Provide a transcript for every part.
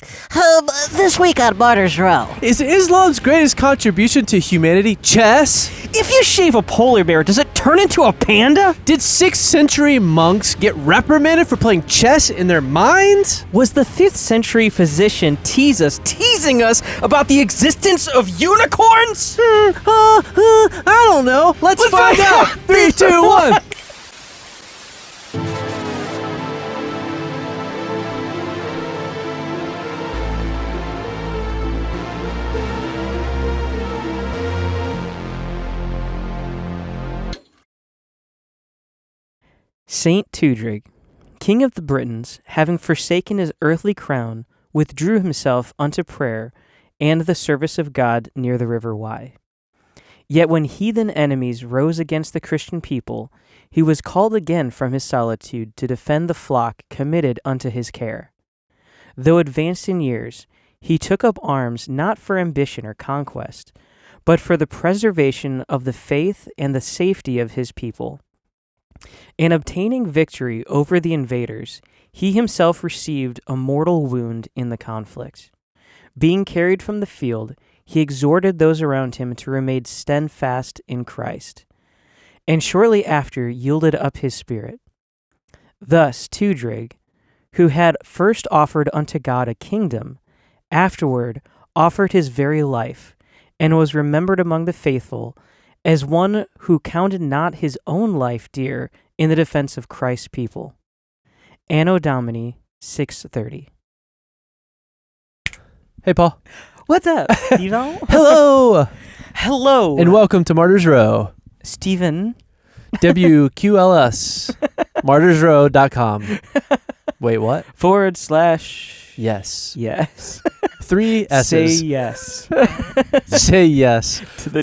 This week on Martyr's Row. Is Islam's greatest contribution to humanity chess? If you shave a polar bear, does it turn into a panda? Did 6th century monks get reprimanded for playing chess in their minds? Was the 5th century physician teasing us about the existence of unicorns? I don't know. Let's find out. 3, 2, 1. Saint Tudrig, king of the Britons, having forsaken his earthly crown, withdrew himself unto prayer and the service of God near the river Wye. Yet when heathen enemies rose against the Christian people, he was called again from his solitude to defend the flock committed unto his care. Though advanced in years, he took up arms not for ambition or conquest, but for the preservation of the faith and the safety of his people. In obtaining victory over the invaders, he himself received a mortal wound in the conflict. Being carried from the field, he exhorted those around him to remain steadfast in Christ, and shortly after yielded up his spirit. Thus Tudrig, who had first offered unto God a kingdom, afterward offered his very life, and was remembered among the faithful as one who counted not his own life dear in the defense of Christ's people. Anno Domini 630. Hey, Paul. What's up, Stephen? Hello. Hello. And welcome to Martyr's Row. Stephen. WQLS. martyrsrow.com. Wait, what? / Yes. Yes. 3 S's. Say yes. Say yes. To the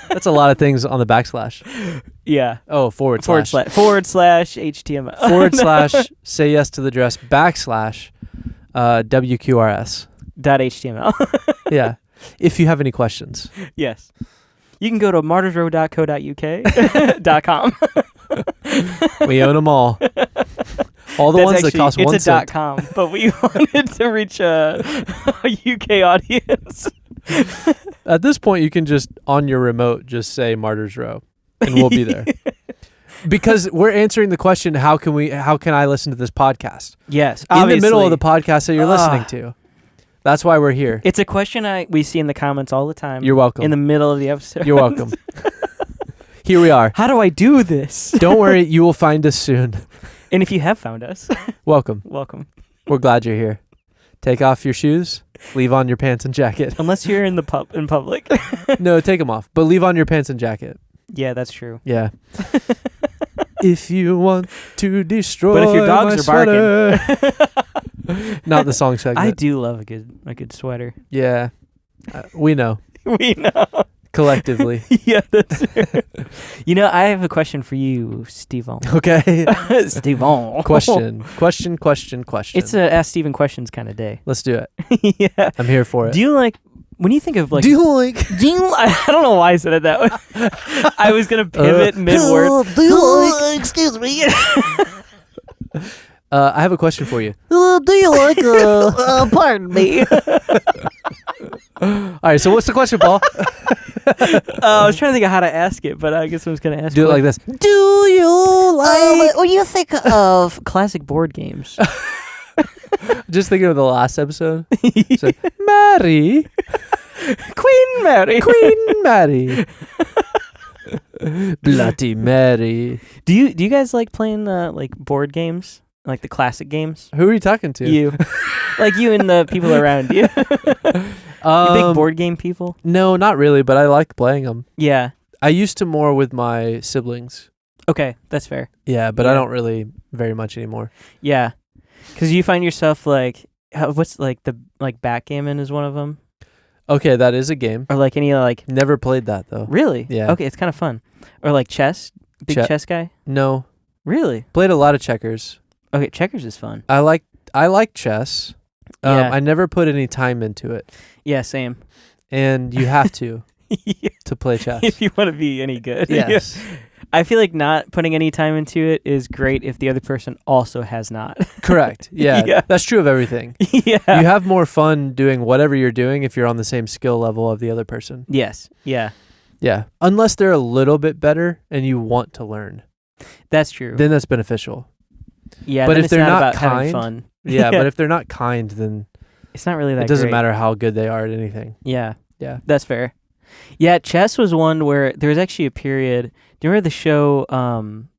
That's a lot of things on the backslash. Yeah. Oh, forward slash. / HTML. / say yes to the dress / WQRS. .html. Yeah. If you have any questions. Yes. You can go to martyrsrow.co.uk.com. We own them all. All the ones that cost 1 cent. It's a .com, but we wanted to reach a UK audience. At this point, you can just, on your remote, just say Martyr's Row, and we'll be there. Because we're answering the question, how can I listen to this podcast? Yes, In the middle of the podcast that you're listening to. That's why we're here. It's a question we see in the comments all the time. You're welcome. In the middle of the episode. You're welcome. Here we are. How do I do this? Don't worry, you will find us soon. And if you have found us, welcome. Welcome. We're glad you're here. Take off your shoes. Leave on your pants and jacket. Unless you're in public. No, take them off. But leave on your pants and jacket. Yeah, that's true. Yeah. If you want to destroy but if your dogs are barking. Not the song segment. I do love a good sweater. Yeah. We know. We know. Collectively. Yeah, that's true. I have a question for you, Stephen. Okay. Stephen. Question. It's a Ask Stephen questions kind of day. Let's do it. Yeah. I'm here for it. Do you like, when you think of like... Do you like... I don't know why I said it that way. I was going to pivot mid-word. Do you like... Excuse me. I have a question for you. Do you like... pardon me. All right, so what's the question, Paul? I was trying to think of how to ask it, but I guess I was going to ask Do it like this. Do you like... when you think of... classic board games. Just thinking of the last episode. So, Mary. Queen Mary. Queen Mary. Bloody Mary. Do you guys like playing like board games? Like the classic games? Who are you talking to? You. Like you and the people around you. You big board game people? No, not really, but I like playing them. Yeah. I used to more with my siblings. Okay, that's fair. Yeah, but Yeah. I don't really very much anymore. Yeah. Because you find yourself like, what's like the, like backgammon is one of them? Okay, that is a game. Or like any like... Never played that, though. Really? Yeah. Okay, it's kind of fun. Or like chess? Big chess guy? No. Really? Played a lot of checkers. Okay, checkers is fun. I like chess. Yeah. I never put any time into it. Yeah, same. And you have to Yeah. to play chess. If you want to be any good. Yes. I feel like not putting any time into it is great if the other person also has not. Correct. Yeah, Yeah. that's true of everything. Yeah. You have more fun doing whatever you're doing if you're on the same skill level of the other person. Yes. Yeah. Yeah. Unless they're a little bit better and you want to learn, That's true. then that's beneficial. Yeah. but then if it's they're not about having kind, fun. Yeah, but if they're not kind, then it's not really that it doesn't great. matter how good they are at anything. Yeah. Yeah. That's fair. Yeah, chess was one where there was actually a period. Do you remember the show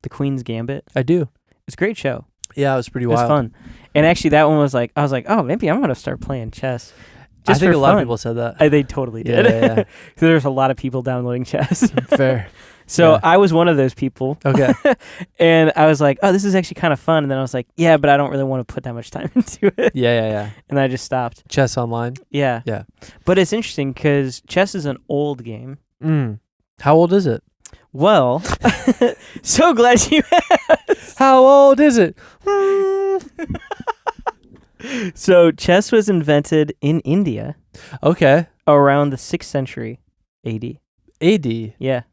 The Queen's Gambit? I do. It's a great show. Yeah, it was pretty It was wild. fun. And actually that one was like, I was like, oh, maybe I'm going to start playing chess. I Just think for a lot of fun. people said that. They totally did. Yeah. There's a lot of people downloading chess. Fair. So Yeah. I was one of those people. Okay. And I was like, oh, this is actually kind of fun. And then I was like, yeah, but I don't really want to put that much time into it. Yeah. And I just stopped. Chess online. Yeah. Yeah. But it's interesting because chess is an old game. How old is it? Well, so glad you asked. How old is it? So chess was invented in India Okay. around the 6th century AD. AD. Yeah.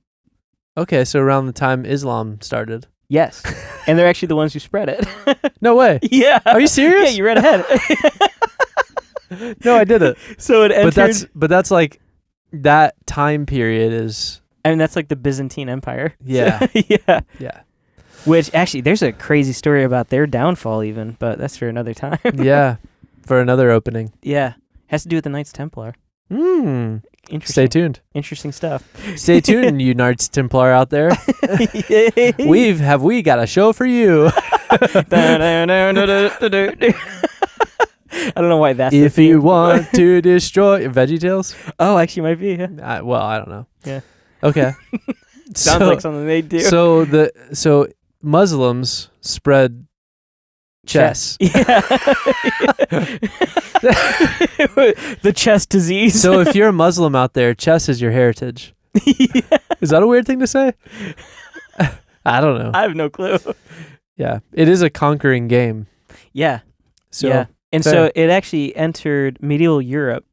Okay, so around the time Islam started. Yes. And they're actually the ones who spread it. No way. Yeah. Are you serious? Yeah, you read ahead. No, I didn't. So it entered. But that's like that time period is I mean, that's like the Byzantine Empire. Yeah. Yeah. yeah. Which actually, there's a crazy story about their downfall, even, but that's for another time. Yeah. For another opening. Yeah. Has to do with the Knights Templar. Stay Interesting. tuned. Interesting stuff. Stay tuned, you Knights Templar out there. We got a show for you. I don't know why that's the If theme. you want to destroy VeggieTales. Oh, actually might be. Yeah. Well, I don't know. Yeah. Okay. Sounds like something they do. So Muslims spread chess. Yeah. The chess disease. So if you're a Muslim out there, chess is your heritage. Yeah. Is that a weird thing to say? I don't know. I have no clue. Yeah, it is a conquering game. Yeah. So yeah. And fair. so it actually entered medieval Europe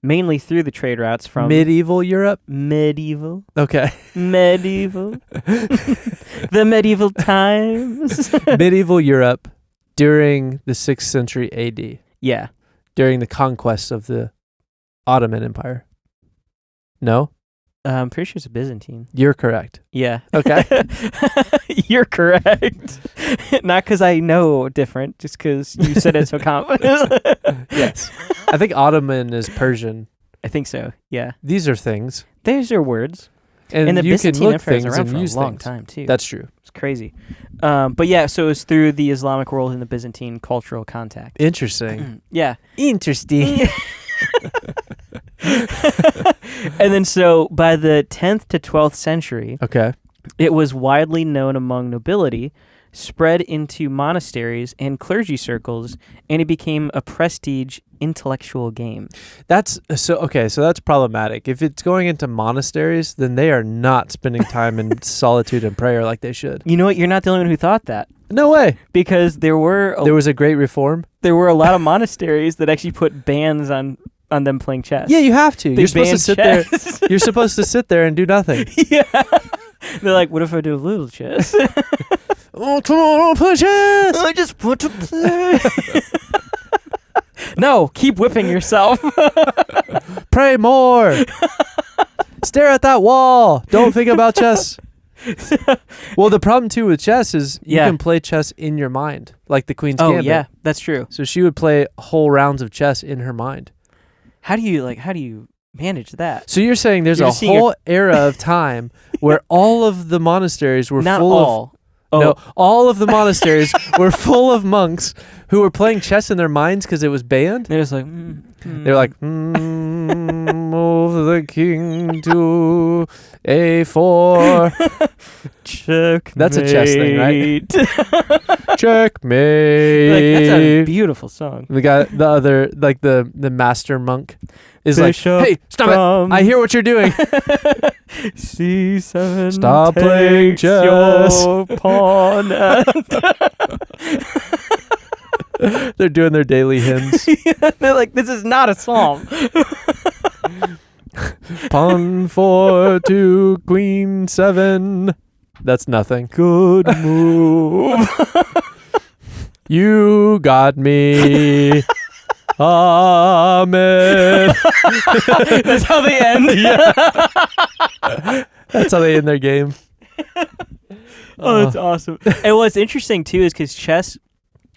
mainly through the trade routes from medieval Europe. medieval. Okay. Medieval. The medieval times. Medieval Europe during the 6th century AD, Yeah. during the conquest of the Ottoman Empire. No? I'm pretty sure it's Byzantine. You're correct. Yeah. Okay. You're correct. Not because I know different, just because you said it so confident. Yes. I think Ottoman is Persian. I think so. Yeah. These are things. Those are words. And the you can Byzantine look Empire was things around and for use a long things. time, too. That's true. It's crazy. But yeah, so it was through the Islamic world and the Byzantine cultural contact. Interesting. Yeah. Interesting. And then so by the 10th to 12th century, Okay. it was widely known among nobility, spread into monasteries and clergy circles, and it became a prestige intellectual game. That's so that's problematic. If it's going into monasteries, then they are not spending time in solitude and prayer like they should. You know what? You're not the only one who thought that, No way. because there were There was a great reform. a lot of monasteries that actually put bans on them playing chess. Yeah, you have to. They You're supposed to banned sit chess. there. You're supposed to sit there and do nothing. Yeah. They're like, what if I do a little chess? Oh, come on, play chess. I just want to play. No, keep whipping yourself. Pray more. Stare at that wall. Don't think about chess. Well, the problem too with chess is you Yeah. can play chess in your mind, like the Queen's Oh Gambit. yeah, that's true. So she would play whole rounds of chess in her mind. How do you manage that? So you're saying there's You're a just seeing whole era of time where all of the monasteries were Not full all. of no, all of the monasteries were full of monks who were playing chess in their minds because it was banned. They're just like, They're like, move the king to A4. check. That's a chess thing, right? Checkmate. Like, that's a beautiful song. The guy, the other, like the master monk, is Bishop like, hey, stop it! I hear what you're doing. C7. Stop playing takes chess. your pawn. They're doing their daily hymns. They're like, this is not a psalm. Pawn 4 to queen 7. That's nothing. Good move. You got me. Amen. That's how they end. That's how they end their game. Oh, that's awesome. And what's interesting too is because chess,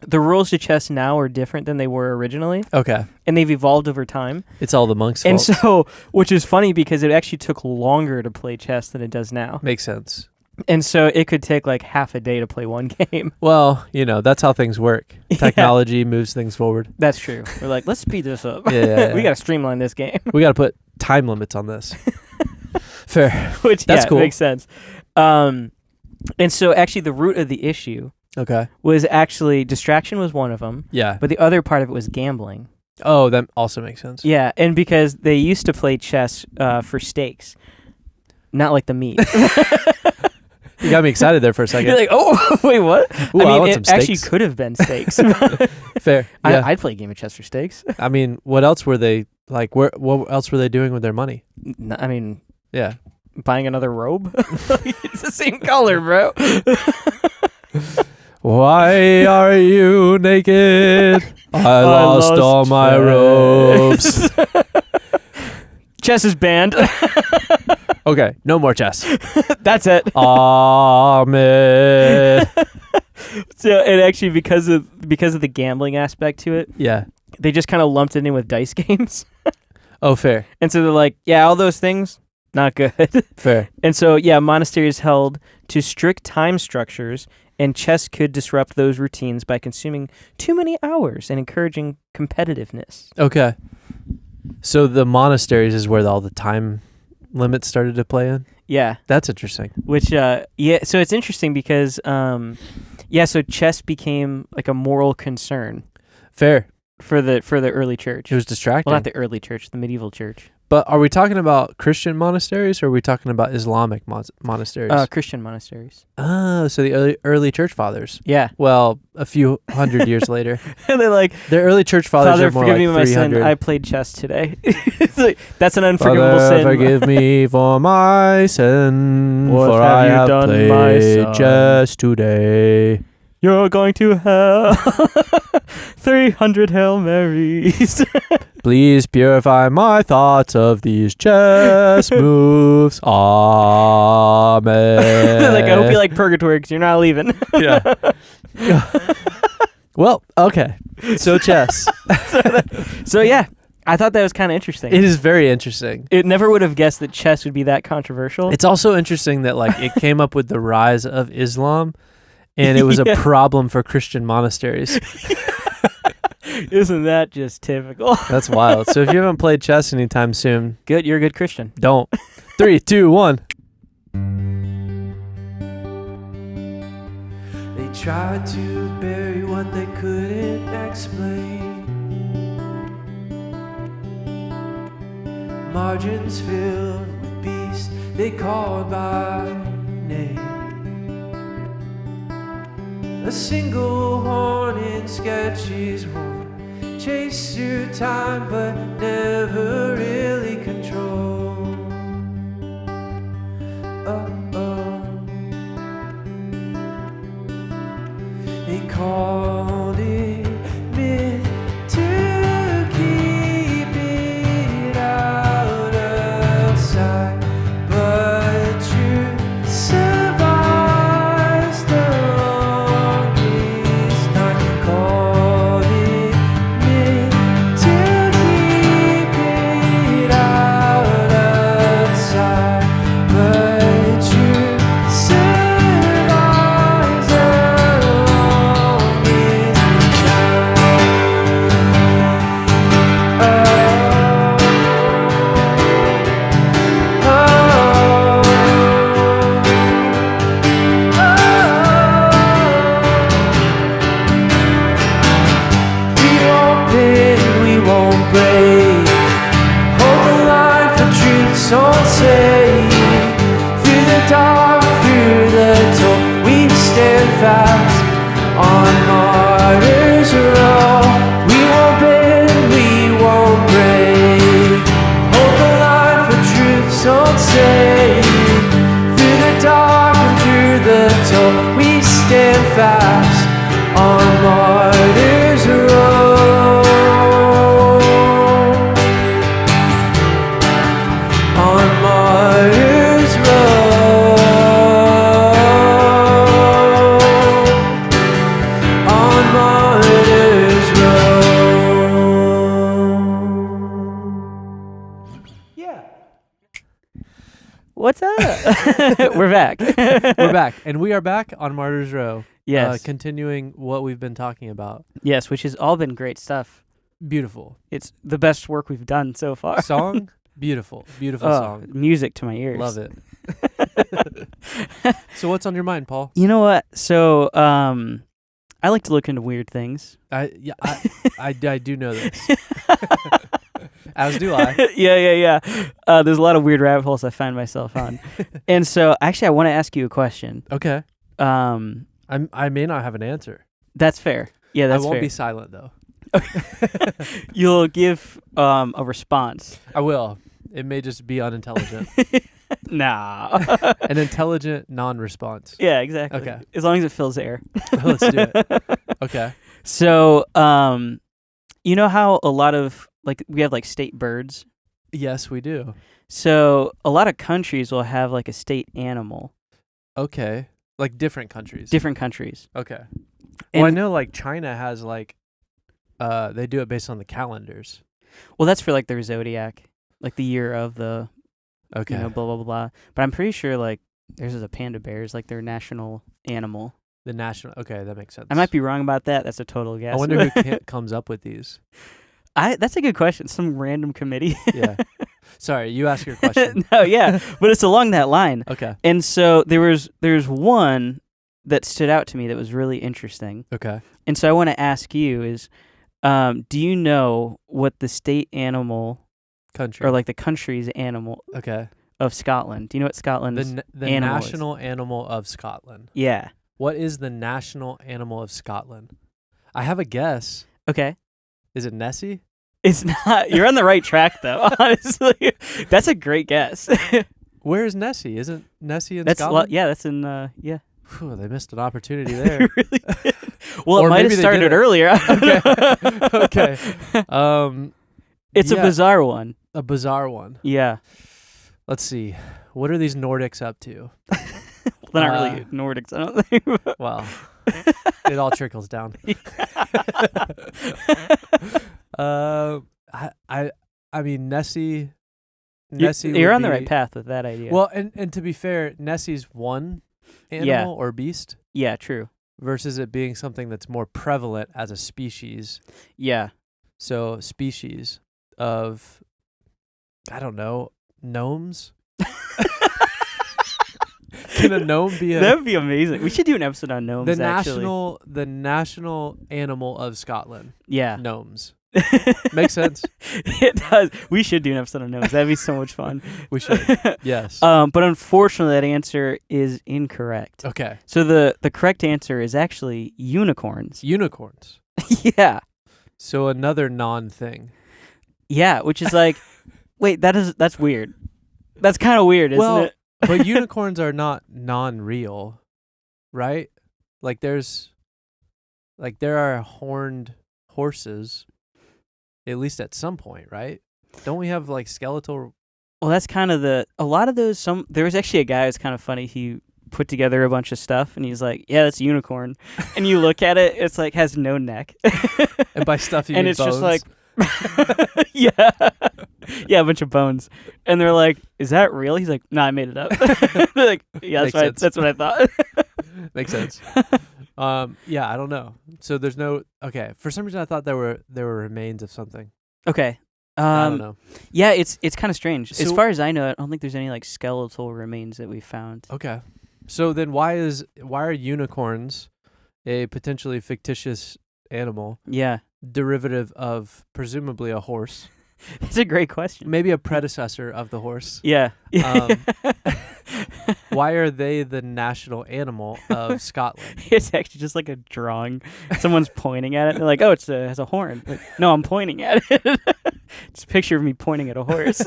the rules to chess now are different than they were originally, Okay. and they've evolved over time. It's all the monks' And fault. so, which is funny because it actually took longer to play chess than it does now. Makes sense. And so it could take like half a day to play one game. Well, that's how things work. Technology moves things forward. That's true. We're like, let's speed this up. Yeah. We got to streamline this game. We got to put time limits on this. Fair. Which, That's cool. makes sense. And so actually the root of the issue Okay. was actually distraction was one of them, Yeah. but the other part of it was gambling. Oh, that also makes sense. Yeah, and because they used to play chess for stakes, not like the meat. You got me excited there for a second. You're like, oh, wait, what? Ooh, I want it some actually steaks. could have been stakes. Fair. Yeah. I'd play a game of chess for stakes. I mean, what else were they like? What else were they doing with their money? I mean, Yeah. buying another robe. It's the same color, bro. Why are you naked? I lost all my robes. Chess is banned. Okay, no more chess. That's it. Amen. So, and actually, because of the gambling aspect to it, Yeah. they just kind of lumped it in with dice games. Oh, fair. And so they're like, yeah, all those things, not good. Fair. And so, yeah, monasteries held to strict time structures, and chess could disrupt those routines by consuming too many hours and encouraging competitiveness. Okay. So the monasteries is where all the time limits started to play in? Yeah. That's interesting. Which, so it's interesting because, so chess became like a moral concern Fair. for the early church. It was distracting. Well, not the early church, the medieval church. But are we talking about Christian monasteries or are we talking about Islamic monasteries? Christian monasteries. Oh, so the early church fathers. Yeah. Well, a few hundred years later. And they're like, The early church fathers Father, are more forgive like me my sin. 300. I played chess today. It's like, that's an unforgivable Father, sin. forgive me for my sin, What for have I you have done, my played son? chess today. You're going to hell. 300 Hail Marys. Please purify my thoughts of these chess moves. Amen. Like, I hope you like purgatory because you're not leaving. Yeah. Well, okay. So chess. So, yeah, I thought that was kind of interesting. It is very interesting. It never would have guessed that chess would be that controversial. It's also interesting that like it came up with the rise of Islam and it was a problem for Christian monasteries. Isn't that just typical? That's wild. So if you haven't played chess anytime soon, Good, you're a good Christian. don't. 3, 2, 1. They tried to bury what they couldn't explain. Margins filled with beasts they called by name. A single horn in sketches won't chase through time but never really control. They called it myth to keep it out of sight, but truth survives the longest night. Called it myth to keep it out of sight, but truth survives the longest We won't bend, we won't break. Hold the line for truth's own sake. Through the dark, through the toll, we stand fast on Martyr's row. We won't bend, we won't break. Hold the line for truth's own sake. Through the dark and through What's up? We're back. We're back, and we are back on Martyr's Row. Yes. Continuing what we've been talking about. Yes, which has all been great stuff. Beautiful. It's the best work we've done so far. Song, beautiful song. Music to my ears. Love it. So what's on your mind, Paul? You know what? So, I like to look into weird things. I do know this. As do I. Yeah. There's a lot of weird rabbit holes I find myself on. And so, actually, I want to ask you a question. Okay. I may not have an answer. That's fair. Yeah, that's fair. I won't be silent, though. You'll give a response. I will. It may just be unintelligent. Nah. An intelligent non-response. Yeah, exactly. Okay. As long as it fills air. Let's do it. Okay. So, you know how a lot of, we have, state birds? Yes, we do. So, a lot of countries will have, a state animal. Okay. Like different countries. Different countries. Okay. And Well, I know, China has, they do it based on the calendars. Well, that's for, their zodiac. The year of the, Okay. blah, blah, blah, blah. But I'm pretty sure, theirs is a panda bear is, their national animal. The national. Okay, that makes sense. I might be wrong about that. That's a total guess. I wonder who comes up with these. That's a good question. Some random committee. Yeah. Sorry, you ask your question. No, yeah. But it's along that line. Okay. And so there's one that stood out to me that was really interesting. Okay. And so I want to ask you is, do you know what the state animal Country. or the country's animal Okay. of Scotland? Do you know what Scotland's The animal is? national animal of Scotland. Yeah. What is the national animal of Scotland? I have a guess. Okay. Is it Nessie? It's not. You're on the right track, though, honestly. That's a great guess. Where is Nessie? Isn't Nessie in That's Scotland? yeah, that's in, yeah. Phew, they missed an opportunity They there. really did. Well, Or it might maybe have they started didn't. earlier. Okay. It's yeah, a bizarre one. a bizarre one. Yeah. Let's see. What are these Nordics up to? They're not really Nordics, I don't think. Well, it all trickles down. I mean Nessie. You're would on the be- right path with that idea. Well, and to be fair, Nessie's one animal or beast yeah, true. versus it being something that's more prevalent as a species. Yeah. So species of, I don't know, gnomes. Can a gnome be That would be amazing. We should do an episode on gnomes, the actually. national animal of Scotland? Yeah. Gnomes. Makes sense. It does. We should do an episode on gnomes. That'd be so much fun. We should. Yes. But unfortunately, that answer is incorrect. Okay. So the correct answer is actually unicorns. Unicorns. Yeah. So another non-thing. Yeah, which is wait, that's weird. That's kind of weird, isn't it? But unicorns are not non-real, right? There are horned horses, at least at some point, right? Don't we have skeletal? Well, that's kind of a lot of those. There was actually a guy who's kind of funny. He put together a bunch of stuff and he's like, yeah, that's a unicorn. And you look at it, it's has no neck. And by stuff you and mean it's bones. just yeah. Yeah, a bunch of bones. And they're like, is that real? He's like, nah, I made it up. They're like, yeah, that's what I thought. Makes sense. Yeah, I don't know. So there's no, okay. For some reason I thought there were remains of something. Okay. I don't know. Yeah, it's kind of strange. As So- far as I know, I don't think there's any skeletal remains that we found. Okay. So then why are unicorns a potentially fictitious animal, Yeah. derivative of presumably a horse, That's a great question. maybe a predecessor of the horse? Yeah. Why are they the national animal of Scotland? It's actually just a drawing. Someone's pointing at it. And they're like, oh, it has a horn. Like, no, I'm pointing at it. It's a picture of me pointing at a horse.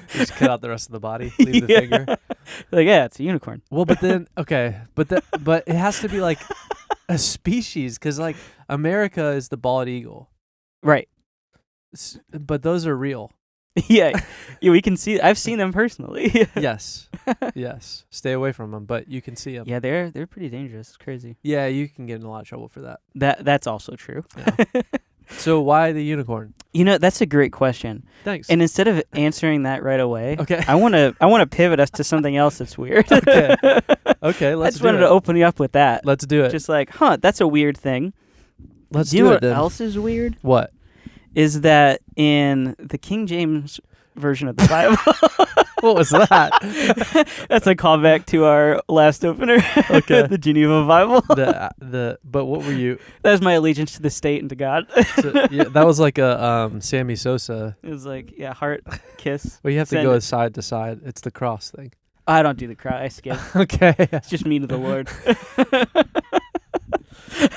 Just cut out the rest of the body, leave the Yeah. finger. Like, yeah, it's a unicorn. Well, but then, okay, but it has to be a species, because America is the bald eagle, Right. but those are real. Yeah, we can see. I've seen them personally. Yes, yes. Stay away from them, but you can see them. Yeah, they're pretty dangerous. It's crazy. Yeah, you can get in a lot of trouble for that. That's also true. Yeah. So why the unicorn? That's a great question. Thanks. And instead of answering that right away, Okay. I want to pivot us to something else that's weird. Okay. Okay, I let's just do wanted it. to open you up with that. Let's do it. Just like, that's a weird thing. Let's Do you do know it what then. else is weird? What? Is that in the King James version of the Bible? What was that? That's a callback to our last opener. Okay. The Geneva Bible. But what were you? That was my allegiance to the state and to God. Yeah, that was like a Sammy Sosa. It was like, heart, kiss. Well, you have to Send go it. side to side. It's the cross thing. I don't do the cross. I skip. Okay. It's just me to the Lord.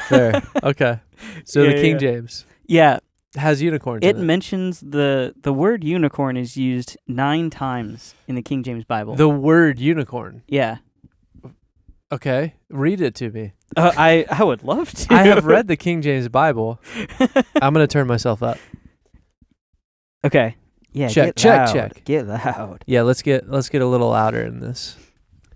Fair. Okay. So Yeah, the King yeah. James Yeah, has unicorns it in it. mentions the word unicorn is used 9 times in the King James Bible. The word unicorn. Yeah. Okay. Read it to me. I would love to. I have read the King James Bible. I'm going to turn myself up. Okay. Yeah. Check, get check, loud. check. Get loud. Yeah, let's get a little louder in this.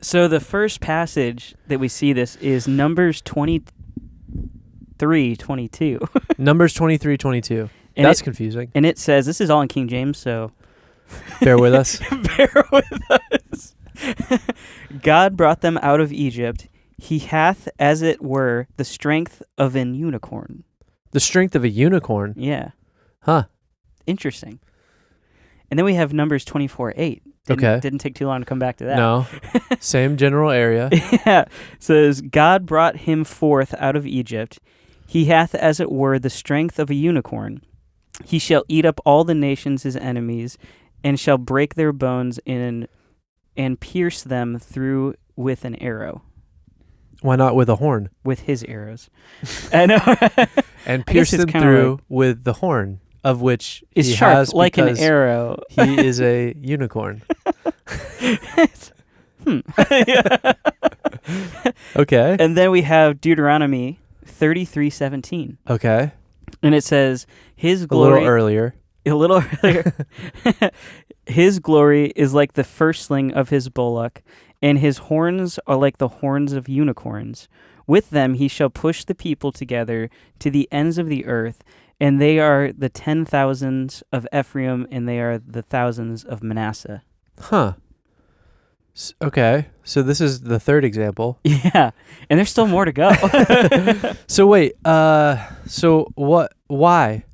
So the first passage that we see this is Numbers 23:22. Numbers 23:22. And That's it, confusing. and it says, this is all in King James, so Bear with us. bear with us. God brought them out of Egypt. He hath, as it were, the strength of an unicorn. The strength of a unicorn. Yeah. Huh. Interesting. And then we have Numbers 24:8. Okay. Didn't take too long to come back to that. No. Same general area. Yeah. Says, God brought him forth out of Egypt. He hath, as it were, the strength of a unicorn. He shall eat up all the nations his enemies, and shall break their bones and pierce them through with an arrow. Why not with a horn? With his arrows. I know. And I pierce guess it's them kinda through like- with the horn, of which It's he sharp has like an because arrow. he is a unicorn. Okay. And then we have Deuteronomy 33:17. Okay. And it says, his A glory... little earlier. A little earlier. His glory is like the firstling of his bullock, and his horns are like the horns of unicorns. With them he shall push the people together to the ends of the earth, and they are the 10,000s of Ephraim, and they are the thousands of Manasseh. Huh. Okay. So this is the third example. Yeah, and there's still more to go. So wait, so what, why?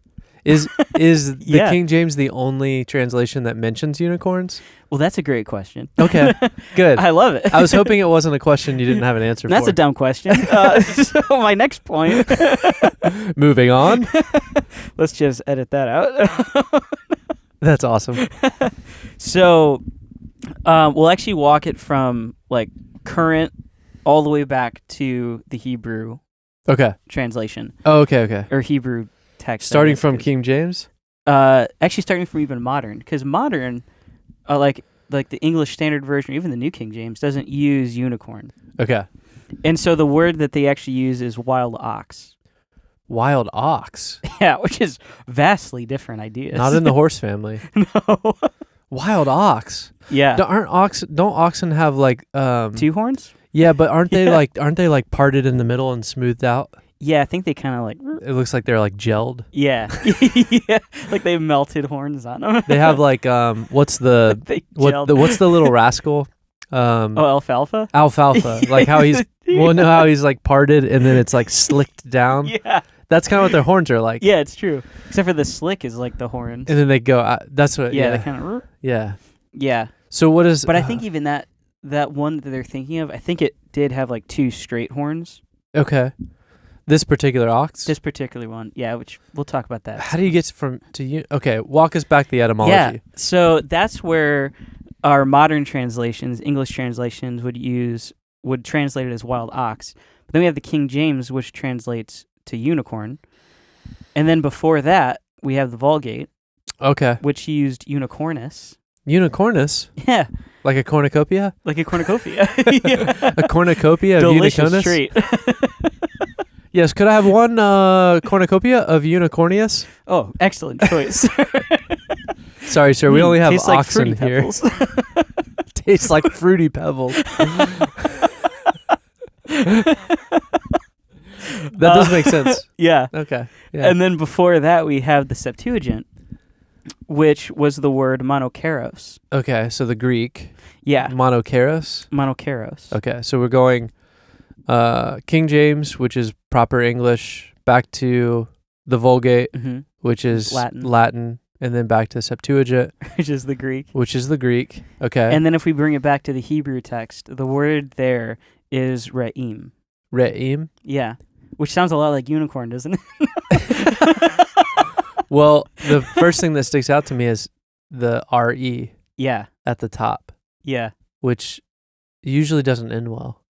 Is the Yeah. King James the only translation that mentions unicorns? Well, that's a great question. Okay, good. I love it. I was hoping it wasn't a question you didn't have an answer That's for. a dumb question. So my next point. Moving on. Let's just edit that out. That's awesome. So, we'll actually walk it from like current all the way back to the Hebrew Okay. translation Oh, okay. or Hebrew text. Starting from King James? Actually starting from even modern, because modern, like the English Standard Version, or even the New King James, doesn't use unicorn. Okay. And so the word that they actually use is wild ox. Wild ox. Yeah, which is vastly different ideas. Not in the horse family. No. Wild ox. Yeah. Don't oxen have like 2 horns? Yeah, but aren't they Yeah. like parted in the middle and smoothed out? Yeah, I think they kind of like... It looks like they're like gelled. Yeah. Yeah. Like they melted horns on them. They have like what's the They what's gelled. the little rascal? Alfalfa? Alfalfa. Like how he's how he's like parted and then it's like slicked down. Yeah. That's kind of what their horns are like. Yeah, it's true. Except for the slick is like the horns. And then they go. That's what. Yeah, Yeah. they kind of... Yeah. Yeah. So what is? But I think even that one that they're thinking of, I think it did have like 2 straight horns. Okay. This particular ox. This particular one. Yeah, which we'll talk about that. How do you get from to you? Okay, walk us back the etymology. Yeah. So that's where our modern translations, English translations, would translate it as wild ox. But then we have the King James, which translates to unicorn. And then before that, we have the Vulgate, Okay. which used unicornus. Unicornus, Yeah, like a cornucopia. like a cornucopia. Yeah. A cornucopia of Delicious unicornus. treat. Yes. Could I have one cornucopia of unicornius? Oh, excellent choice. Sorry, sir. We only have Tastes like oxen Fruity here. Pebbles. Tastes like fruity pebbles. That does make sense. Yeah. Okay. Yeah. And then before that, we have the Septuagint, which was the word monokeros. Okay, so the Greek. Yeah. Monokeros. Monokeros. Okay, so we're going King James, which is proper English, back to the Vulgate, Mm-hmm. which is Latin. And then back to Septuagint, Which is the Greek. Okay. And then if we bring it back to the Hebrew text, the word there is re'im. Re'im. Yeah. Which sounds a lot like unicorn, doesn't it? Well, the first thing that sticks out to me is the R-E Yeah. at the top, Yeah. which usually doesn't end well.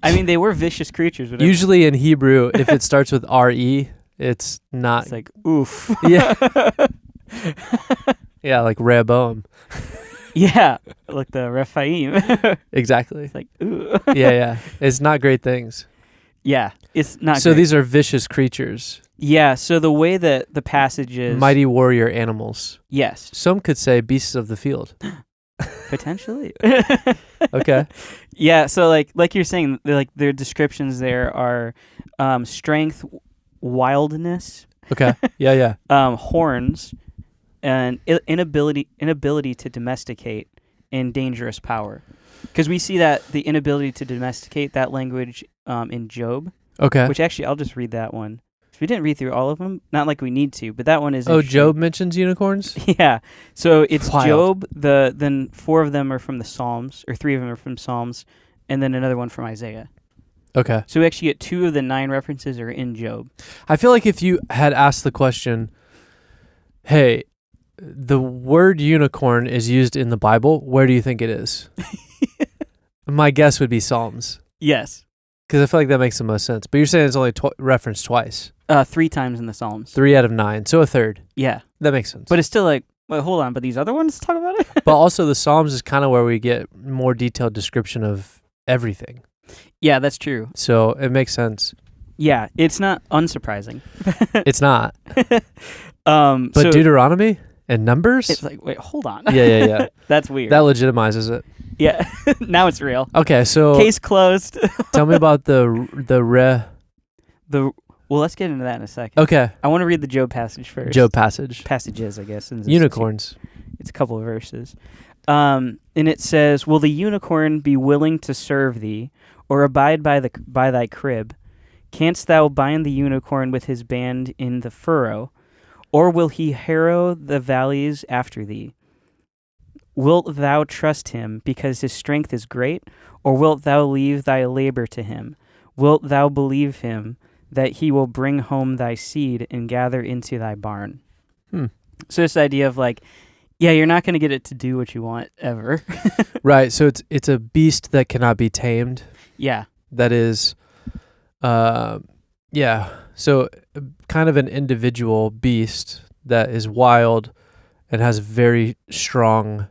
I mean, they were vicious creatures. But Usually in Hebrew, if it starts with R-E, it's not. it's like, oof. Yeah. Yeah, like Rehoboam. Yeah. Like the Rephaim. Exactly. It's like, ooh. Yeah. It's not great things. Yeah. It's not So great. these are vicious creatures. Yeah. So the way that the passage is. Mighty warrior animals. Yes. Some could say beasts of the field. Potentially. Okay. Yeah. So like you're saying, like their descriptions there are strength, wildness, Okay. Yeah. horns, and inability to domesticate, and dangerous power. Because we see that the inability to domesticate, that language in Job, Okay. which actually I'll just read that one. We didn't read through all of them, not like we need to, but that one is. Oh, interesting. Job mentions unicorns? Yeah. So it's Wild. Job. Then 4 of them are from the Psalms, or 3 of them are from Psalms, and then another one from Isaiah. Okay. So we actually get 2 of the 9 references are in Job. I feel like if you had asked the question, hey, the word unicorn is used in the Bible, where do you think it is? My guess would be Psalms. Yes. Because I feel like that makes the most sense. But you're saying it's only referenced twice. 3 times in the Psalms. 3 out of 9. So a third. Yeah. That makes sense. But it's still like, wait, hold on, but these other ones talk about it? But also the Psalms is kind of where we get more detailed description of everything. Yeah, that's true. So it makes sense. Yeah, it's not unsurprising. It's not. But But Deuteronomy and Numbers? it's like, wait, hold on. Yeah. That's weird. That legitimizes it. Yeah. Now it's real. Okay, so Case closed. tell me about the Well, let's get into that in a second. Okay, I want to read the Job passage first. Job passage. Passages, I guess. Since Unicorns. It's a couple of verses. And it says, "Will the unicorn be willing to serve thee, or abide by thy crib? Canst thou bind the unicorn with his band in the furrow, or will he harrow the valleys after thee? Wilt thou trust him, because his strength is great, or wilt thou leave thy labor to him? Wilt thou believe him, that he will bring home thy seed and gather into thy barn?" So this idea of like, yeah, you're not going to get it to do what you want ever. Right, so it's a beast that cannot be tamed. Yeah. That is, so kind of an individual beast that is wild and has very strong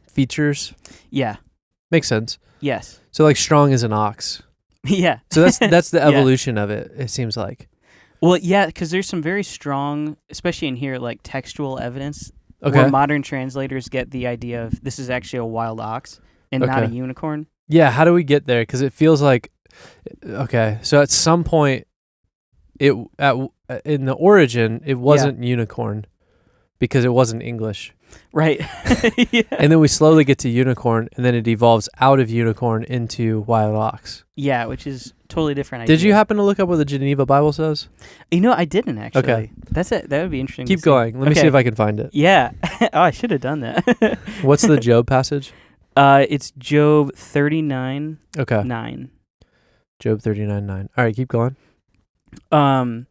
features. Yeah. Makes sense. Yes. So like strong as an ox. Yeah. So that's the Yeah. evolution of it, it seems like. Well, yeah, because there's some very strong, especially in here, like textual evidence Okay. where modern translators get the idea of this is actually a wild ox and not a Okay. unicorn. Yeah, how do we get there? Because it feels like, okay, so at some point, in the origin, it wasn't unicorn because it wasn't English. Right. Yeah. And then we slowly get to unicorn, and then it evolves out of unicorn into wild ox. Yeah, which is totally different idea. Did you happen to look up what the Geneva Bible says? I didn't actually. Okay. That's it. That would be interesting. Keep to see. going. Let me see Okay. if I can find it. Yeah. Oh, I should have done that. What's the Job passage? It's Job 39:9. Okay. Job 39:9. All right, keep going. And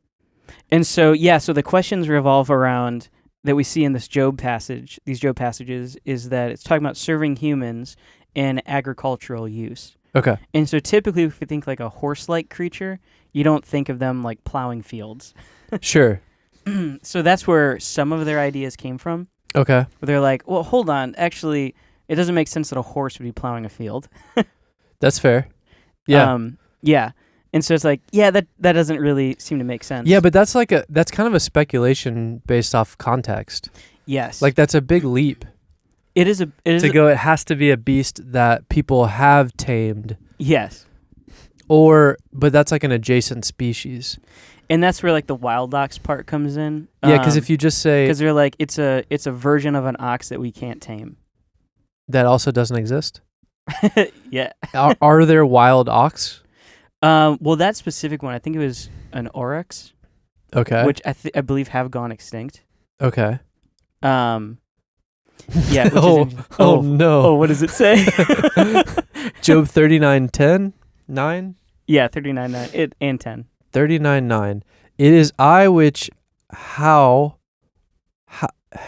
so the questions revolve around that we see in this Job passage, these Job passages, is that it's talking about serving humans and agricultural use. Okay. And so typically if you think like a horse-like creature, you don't think of them like plowing fields. Sure. So that's where some of their ideas came from. Okay. Where they're like, well, hold on, actually, it doesn't make sense that a horse would be plowing a field. That's fair. Yeah. Yeah. And so it's like, yeah, that doesn't really seem to make sense. Yeah, but that's kind of a speculation based off context. Yes. Like that's a big leap it is to go. It has to be a beast that people have tamed, Yes. but that's like an adjacent species. And that's where like the wild ox part comes in. Yeah, because if you just say because they're like it's a version of an ox that we can't tame. that also doesn't exist. Yeah. Are there wild ox? Well, that specific one, I think it was an oryx. Okay. Which I believe have gone extinct. Okay. Yeah. Which oh no. Oh, what does it say? Job 39:10, 9. Yeah, 39:9 and 10. 39:9. It is I which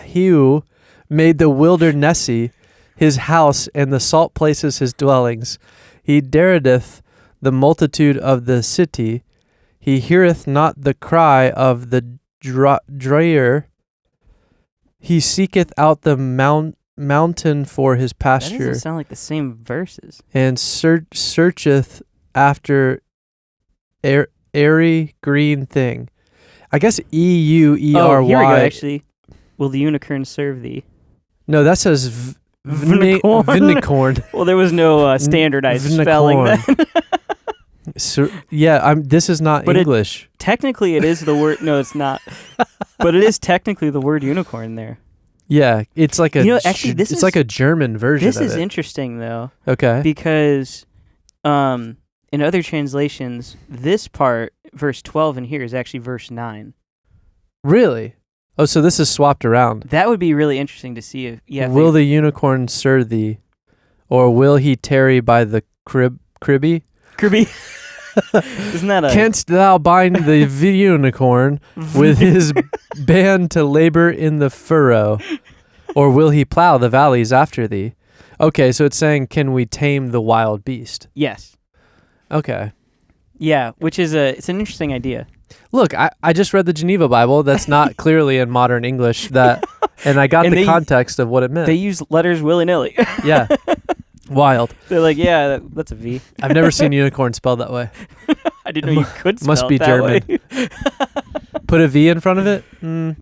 Hew made the wildernessy his house, and the salt places his dwellings. He daredeth the multitude of the city. He heareth not the cry of the dreyer. He seeketh out the mountain for his That pasture, doesn't sound like the same verses. and searcheth after airy green thing. I guess EUERY. Oh, here we go, actually. Will the unicorn serve thee? No, that says Vinicorn. Vinicorn. Well, there was no standardized spelling then. So, yeah, this is not But English. Technically, it is the word. No, it's not. But it is technically the word unicorn there. Yeah, it's like a. Actually, it's like a German version. This of is it. interesting though. Okay. Because, in other translations, this part, verse 12 in here, is actually verse 9. Really? Oh, so this is swapped around. That would be really interesting to see if. Yeah. Will the unicorn serve thee, or will he tarry by the cribby? Kirby. Isn't that a? Canst thou bind the unicorn with his band to labor in the furrow, or will he plow the valleys after thee? Okay, so it's saying, can we tame the wild beast? Yes. Okay. Yeah, which is it's an interesting idea. Look, I just read the Geneva Bible. That's not clearly in modern English. And I got the context of what it meant. They use letters willy-nilly. Yeah. Wild. They're like, yeah, that's a V. I've never seen unicorn spelled that way. I didn't know you could spell Must be it that German. way. Put a V in front of it?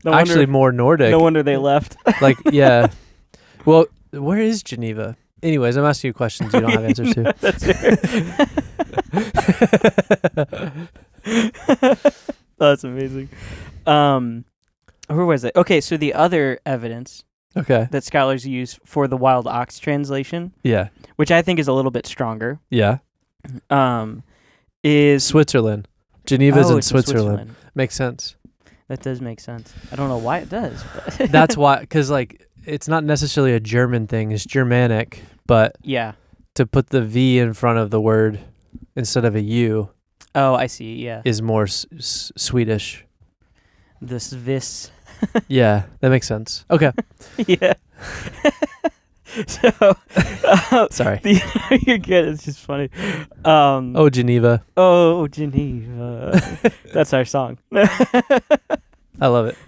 Actually, more Nordic. No wonder they left. Like, yeah. Well, where is Geneva? Anyways, I'm asking you questions you don't have answers to. That's fair. That's amazing. Where was it? Okay, so the other evidence that scholars use for the wild ox translation, which I think is a little bit stronger, is Switzerland. Geneva's in Switzerland. Makes sense. That does make sense. I don't know why it does. But That's why, because like it's not necessarily a German thing. It's Germanic, but to put the V in front of the word instead of a U. Oh, I see. Yeah, is more Swedish. This. Yeah, that makes sense. Okay. Yeah. So, sorry. You're good. It's just funny. Oh, Geneva. Oh, Geneva. That's our song. I love it.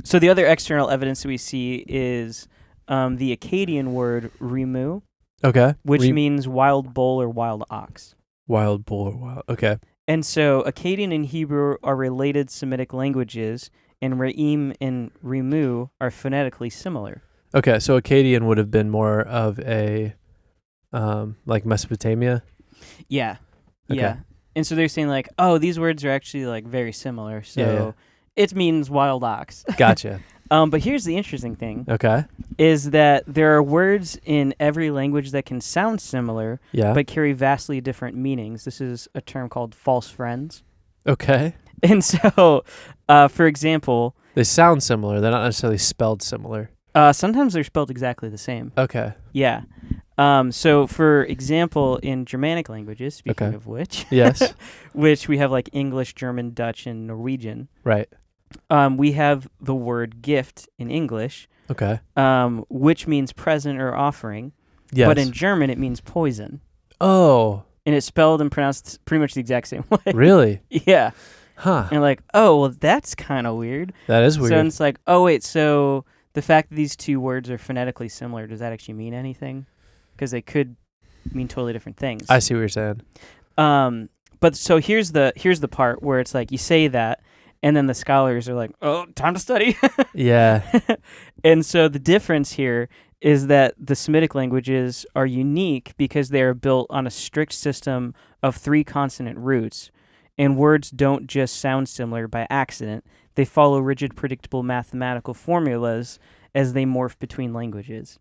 So the other external evidence that we see is the Akkadian word rimu. Okay. Which means wild bull or wild ox. Wild bull or wild. Okay. And so Akkadian and Hebrew are related Semitic languages, and Re'im and Rimu are phonetically similar. Okay, so Akkadian would have been more of a, like Mesopotamia? Yeah. Okay. Yeah. And so they're saying like, oh, these words are actually like very similar, so it means wild ox. Gotcha. But here's the interesting thing. Okay. Is that there are words in every language that can sound similar, but carry vastly different meanings. This is a term called false friends. Okay. And so, for example... They sound similar. They're not necessarily spelled similar. Sometimes they're spelled exactly the same. Okay. Yeah. So, for example, in Germanic languages, speaking of which... Yes. which we have like English, German, Dutch, and Norwegian. Right. We have the word gift in English. Okay. Which means present or offering. Yes. But in German, it means poison. Oh. And it's spelled and pronounced pretty much the exact same way. Really? Yeah. Huh. And like, oh, well, that's kind of weird. That is weird. So it's like, oh, wait, so the fact that these two words are phonetically similar, does that actually mean anything? Because they could mean totally different things. I see what you're saying. But so here's the part where it's like you say that, and then the scholars are like, oh, time to study. Yeah. And so the difference here is that the Semitic languages are unique because they are built on a strict system of 3 consonant roots, and words don't just sound similar by accident. They follow rigid, predictable mathematical formulas as they morph between languages.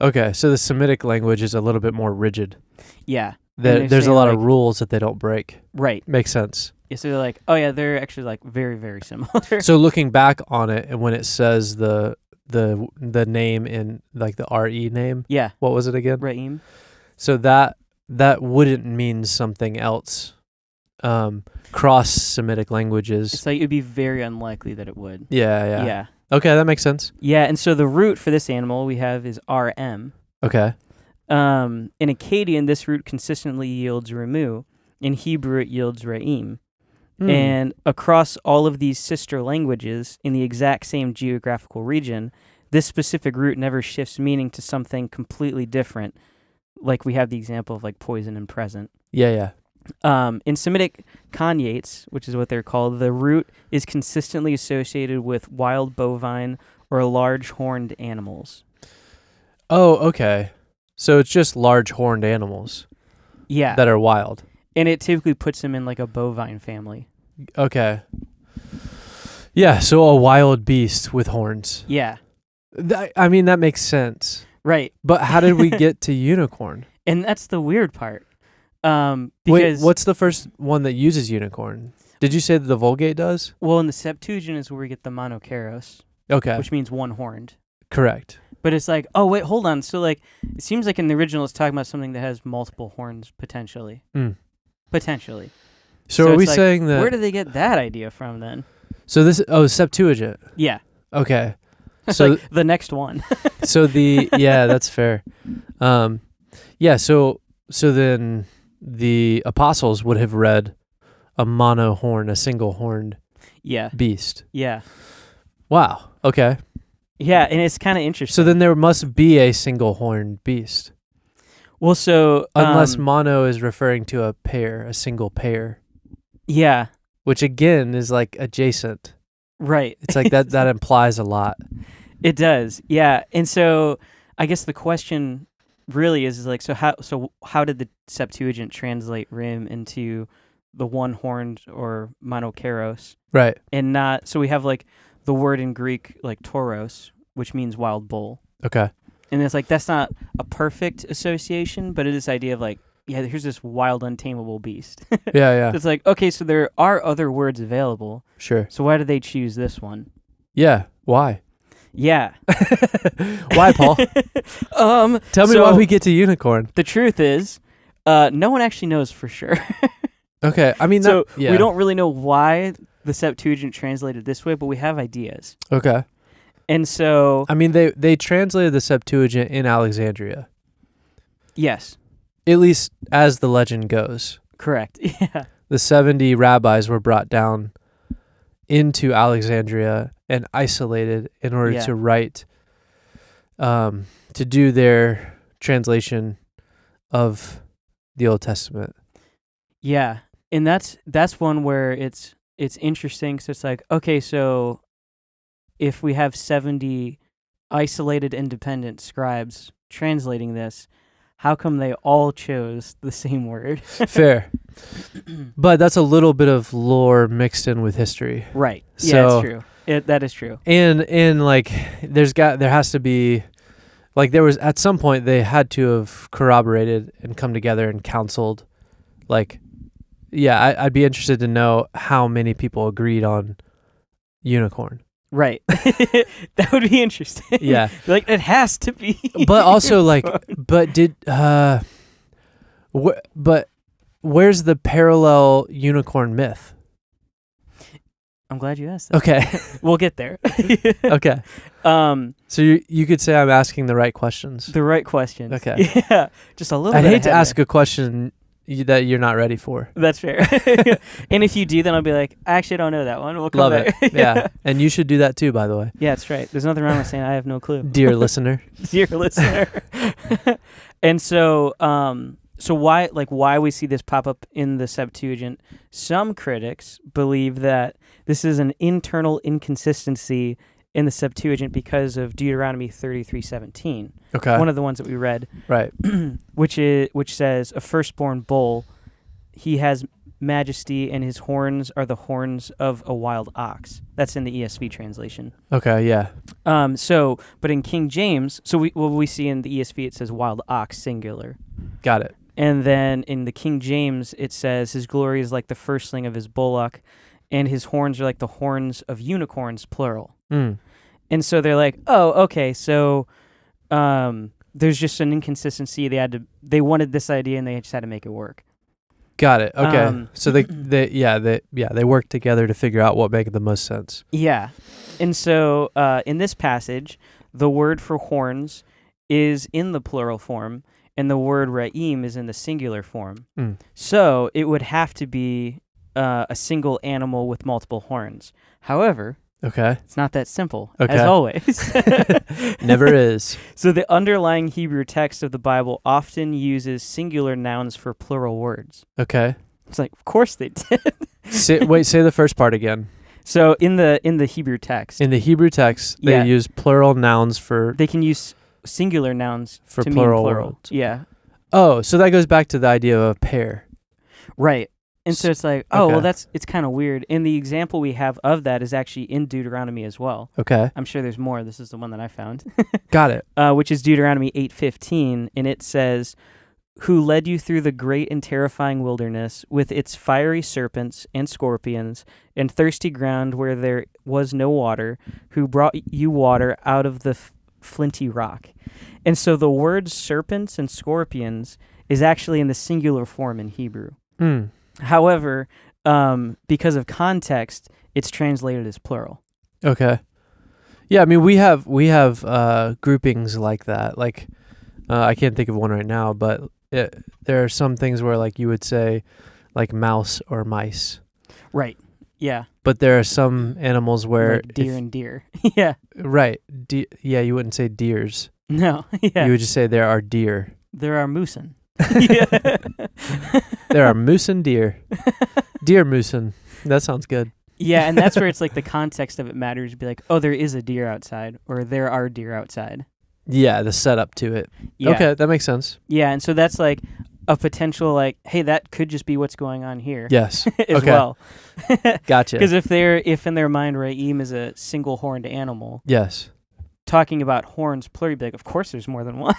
Okay, so the Semitic language is a little bit more rigid. Yeah. There's a lot of rules that they don't break. Right. Makes sense. Yeah, so they're like, oh yeah, they're actually like very, very similar. So looking back on it, and when it says the name in like the RE name, yeah. what was it again? Ra'im. So that wouldn't mean something else. Cross Semitic languages. It's like it'd be very unlikely that it would. Yeah. Yeah. Okay, that makes sense. Yeah, and so the root for this animal we have is RM. Okay. In Akkadian, this root consistently yields Ramu. In Hebrew, it yields Ra'im. And across all of these sister languages in the exact same geographical region, this specific root never shifts meaning to something completely different. Like we have the example of like poison and present. Yeah. In Semitic cognates, which is what they're called, the root is consistently associated with wild bovine or large horned animals. Oh, okay. So it's just large horned animals. Yeah. That are wild. And it typically puts them in like a bovine family. Okay. Yeah, so a wild beast with horns. Yeah. I mean, that makes sense. Right. But how did we get to unicorn? And that's the weird part. Wait, Because what's the first one that uses unicorn? Did you say that the Vulgate does? well, in the Septuagint is where we get the monokeros, Okay. which means one horned. Correct. But it's like, oh wait, hold on. So like, it seems like in the original it's talking about something that has multiple horns potentially. Potentially. So are it's we like, saying that? where did they get that idea from then? So Septuagint. Yeah. Okay. So So like the next one. so that's fair. Yeah. So then the apostles would have read a mono-horn, a single-horned Yeah. beast. Yeah. Wow. Okay. Yeah, and it's kind of interesting. So then there must be a single-horned beast. well, so Unless mono is referring to a pair, a single pair, yeah, which again is like adjacent. right. It's like that implies a lot. It does. Yeah, and so I guess the question really is like, so how did the Septuagint translate rim into the one-horned or monokeros, Right. and not? So we have like the word in Greek like tauros, which means wild bull. Okay. And it's like, that's not a perfect association, but it is this idea of like, yeah, here's this wild, untamable beast. Yeah. It's like, okay, so there are other words available. Sure. So why did they choose this one? Yeah. Why? Yeah. Why, Paul? Tell me why we get to unicorn. The truth is, no one actually knows for sure. Okay. I mean, we don't really know why the Septuagint translated this way, but we have ideas. Okay. And so, I mean, they translated the Septuagint in Alexandria, yes, at least as the legend goes. correct. Yeah. The 70 rabbis were brought down into Alexandria and isolated in order to write, to do their translation of the Old Testament. Yeah. And that's one where it's interesting. So it's like, okay, so if we have 70 isolated independent scribes translating this, how come they all chose the same word? Fair. But that's a little bit of lore mixed in with history. Right. So, yeah, it's true. That is true. And like there has to be, like, there was at some point they had to have corroborated and come together and counseled. Like, yeah, I'd be interested to know how many people agreed on unicorn. Right. That would be interesting. Yeah. Like, it has to be. But also, like, but where's the parallel unicorn myth? I'm glad you asked that. Okay. We'll get there. Okay. So you could say I'm asking the right questions. The right questions. Okay. Yeah. Just a little I'd bit hate to ahead ask a question that you're not ready for. That's fair. And if you do, then I'll be like, I actually don't know that one. We'll come Love back. it. Yeah. And you should do that too, by the way. Yeah, that's right. There's nothing wrong with saying I have no clue. Dear listener. Dear listener. And so why we see this pop up in the Septuagint, some critics believe that this is an internal inconsistency in the Septuagint because of Deuteronomy 33:17. Okay. One of the ones that we read. Right. which says a firstborn bull he has majesty, and his horns are the horns of a wild ox. That's in the ESV translation. Okay, yeah. But in King James, we see in the ESV it says wild ox singular. Got it. And then in the King James it says his glory is like the firstling of his bullock, and his horns are like the horns of unicorns, plural. Mm. And so they're like, oh, okay, so there's just an inconsistency. They wanted this idea and they just had to make it work. Got it. Okay. So they worked together to figure out what made the most sense. Yeah. And so in this passage, the word for horns is in the plural form, and the word ra'im is in the singular form. Mm. So it would have to be a single animal with multiple horns. However, okay, it's not that simple, as always. Never is. So the underlying Hebrew text of the Bible often uses singular nouns for plural words. Okay. It's like, of course they did. Say the first part again. So in the Hebrew text. In the Hebrew text, they use plural nouns for... They can use singular nouns for to plural mean plural. words. Yeah. Oh, so that goes back to the idea of a pair. Right. And so it's like, it's kind of weird. And the example we have of that is actually in Deuteronomy as well. Okay. I'm sure there's more. This is the one that I found. Got it. Which is Deuteronomy 8:15, and it says, "Who led you through the great and terrifying wilderness with its fiery serpents and scorpions and thirsty ground where there was no water, who brought you water out of the flinty rock." And so the word serpents and scorpions is actually in the singular form in Hebrew. Mm. However, because of context, it's translated as plural. Okay. Yeah, I mean, we have groupings like that. Like, I can't think of one right now, but there are some things where, like, you would say, like, mouse or mice. Right. Yeah. But there are some animals where... Like deer and deer. Yeah. Right. You wouldn't say deers. No. Yeah. You would just say there are deer. There are moosen. There are moose and deer. Deer moosen. That sounds good. Yeah, and that's where it's like the context of it matters. To be like, oh, there is a deer outside, or there are deer outside. Yeah, the setup to it. Yeah. Okay, that makes sense. Yeah, and so that's like a potential, like, hey, that could just be what's going on here. Yes. as well. Gotcha. Because if in their mind Ra'im is a single horned animal. Yes. Talking about horns plural, you'd be like, of course there's more than one.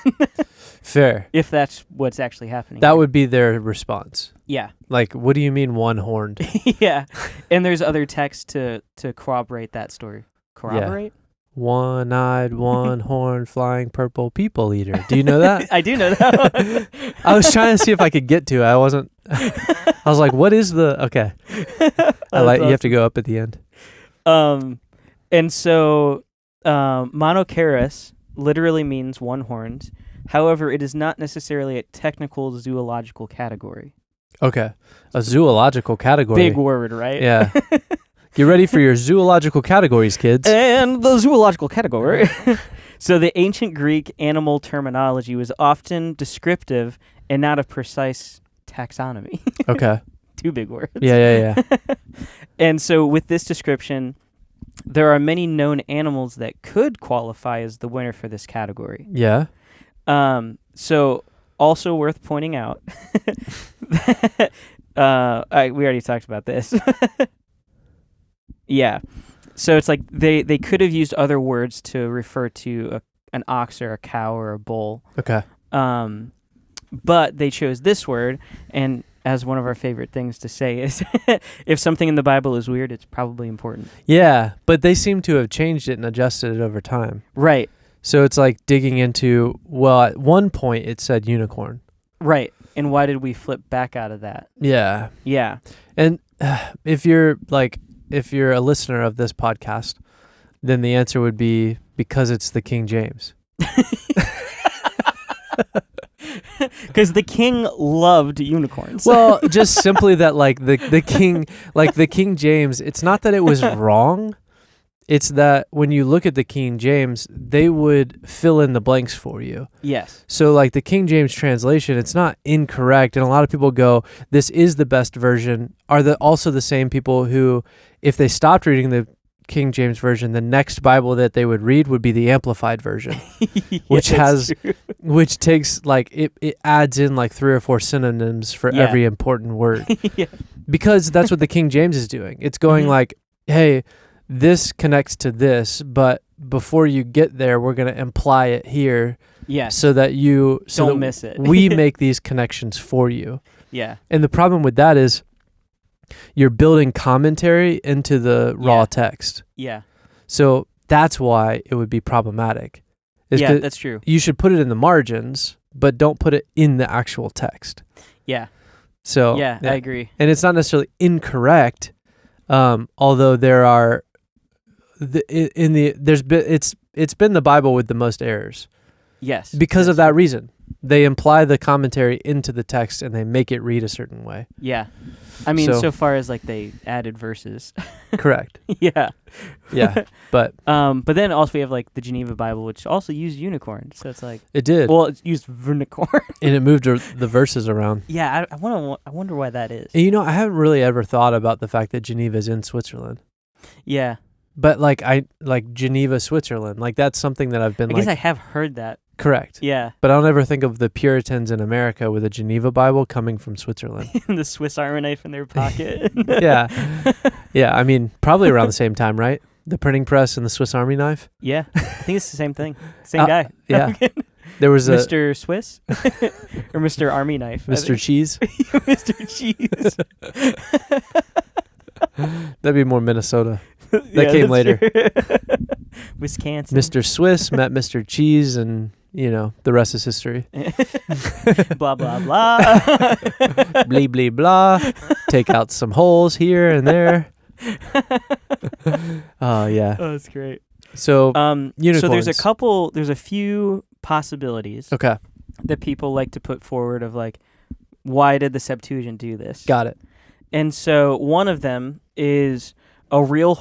Fair. If that's what's actually happening. That would be their response. Yeah. Like, what do you mean one-horned? Yeah. And there's other texts to corroborate that story. Corroborate? Yeah. One-eyed, one-horned, flying purple people eater. Do you know that? I do know that. I was trying to see if I could get to it. I wasn't... I was like, what is the... Okay. You have to go up at the end. And so... monoceros literally means one-horned. However, it is not necessarily a technical zoological category. Okay. A zoological category. Big word, right? Yeah. Get ready for your zoological categories, kids. And the zoological category. So the ancient Greek animal terminology was often descriptive and not a precise taxonomy. Okay. Two big words. Yeah. And so with this description... there are many known animals that could qualify as the winner for this category. Yeah. So also worth pointing out that, we already talked about this. Yeah. So it's like they could have used other words to refer to an ox or a cow or a bull. Okay. But they chose this word, and as one of our favorite things to say is, if something in the Bible is weird, it's probably important. Yeah, but they seem to have changed it and adjusted it over time. Right. So it's like digging into, well, at one point it said unicorn. Right. And why did we flip back out of that? Yeah. Yeah. And if you're a listener of this podcast, then the answer would be because it's the King James. Because the king loved unicorns. Well, just simply that, like, the King James, it's not that it was wrong. It's that when you look at the King James, they would fill in the blanks for you. Yes. So, like, the King James translation, it's not incorrect. And a lot of people go, this is the best version. Are also the same people who, if they stopped reading the King James Version, the next Bible that they would read would be the Amplified Version, Yeah, which that's true. which takes like it adds in like 3 or 4 synonyms for Yeah. every important word. Yeah. Because that's what the King James is doing. It's going Mhm. like, hey, this connects to this, but before you get there, we're going to imply it here Yes. so that Don't miss it. we make these connections for you. Yeah. And the problem with that is you're building commentary into the raw Yeah. text. Yeah. So that's why it would be problematic. Is Yeah, 'cause that's true. you should put it in the margins, but don't put it in the actual text. Yeah. So Yeah, I agree. and it's not necessarily incorrect, although there are it's been the Bible with the most errors Yes. because of yes. that reason. They imply the commentary into the text and they make it read a certain way. Yeah. I mean, So- so far as like they added verses. Correct. Yeah. Yeah, but But then also we have like the Geneva Bible, which also used unicorn. So it's like, it did, well, it's used vernicorn. and it moved the verses around. Yeah, I wonder why that is. And I haven't really ever thought about the fact that Geneva is in Switzerland. Yeah. But like Geneva, Switzerland, like that's something that I've been I like guess I have heard that. correct. Yeah. But I don't ever think of the Puritans in America with a Geneva Bible coming from Switzerland. The Swiss Army knife in their pocket. Yeah. Yeah, I mean, probably around the same time, right? The printing press and the Swiss Army knife. Yeah. I think it's the same thing. Same guy. Yeah. There was Mr. Swiss or Mr. Army knife. Mr. Cheese. Mr. Cheese. That'd be more Minnesota. That came later. Wisconsin. Mr. Swiss met Mr. Cheese, and the rest is history. Blah blah blah. Blee blee blah. Take out some holes here and there. Oh yeah. Oh, that's great. So So unicorns. there's a few possibilities Okay, that people like to put forward of like, why did the Septuagint do this? got it. And so one of them is a real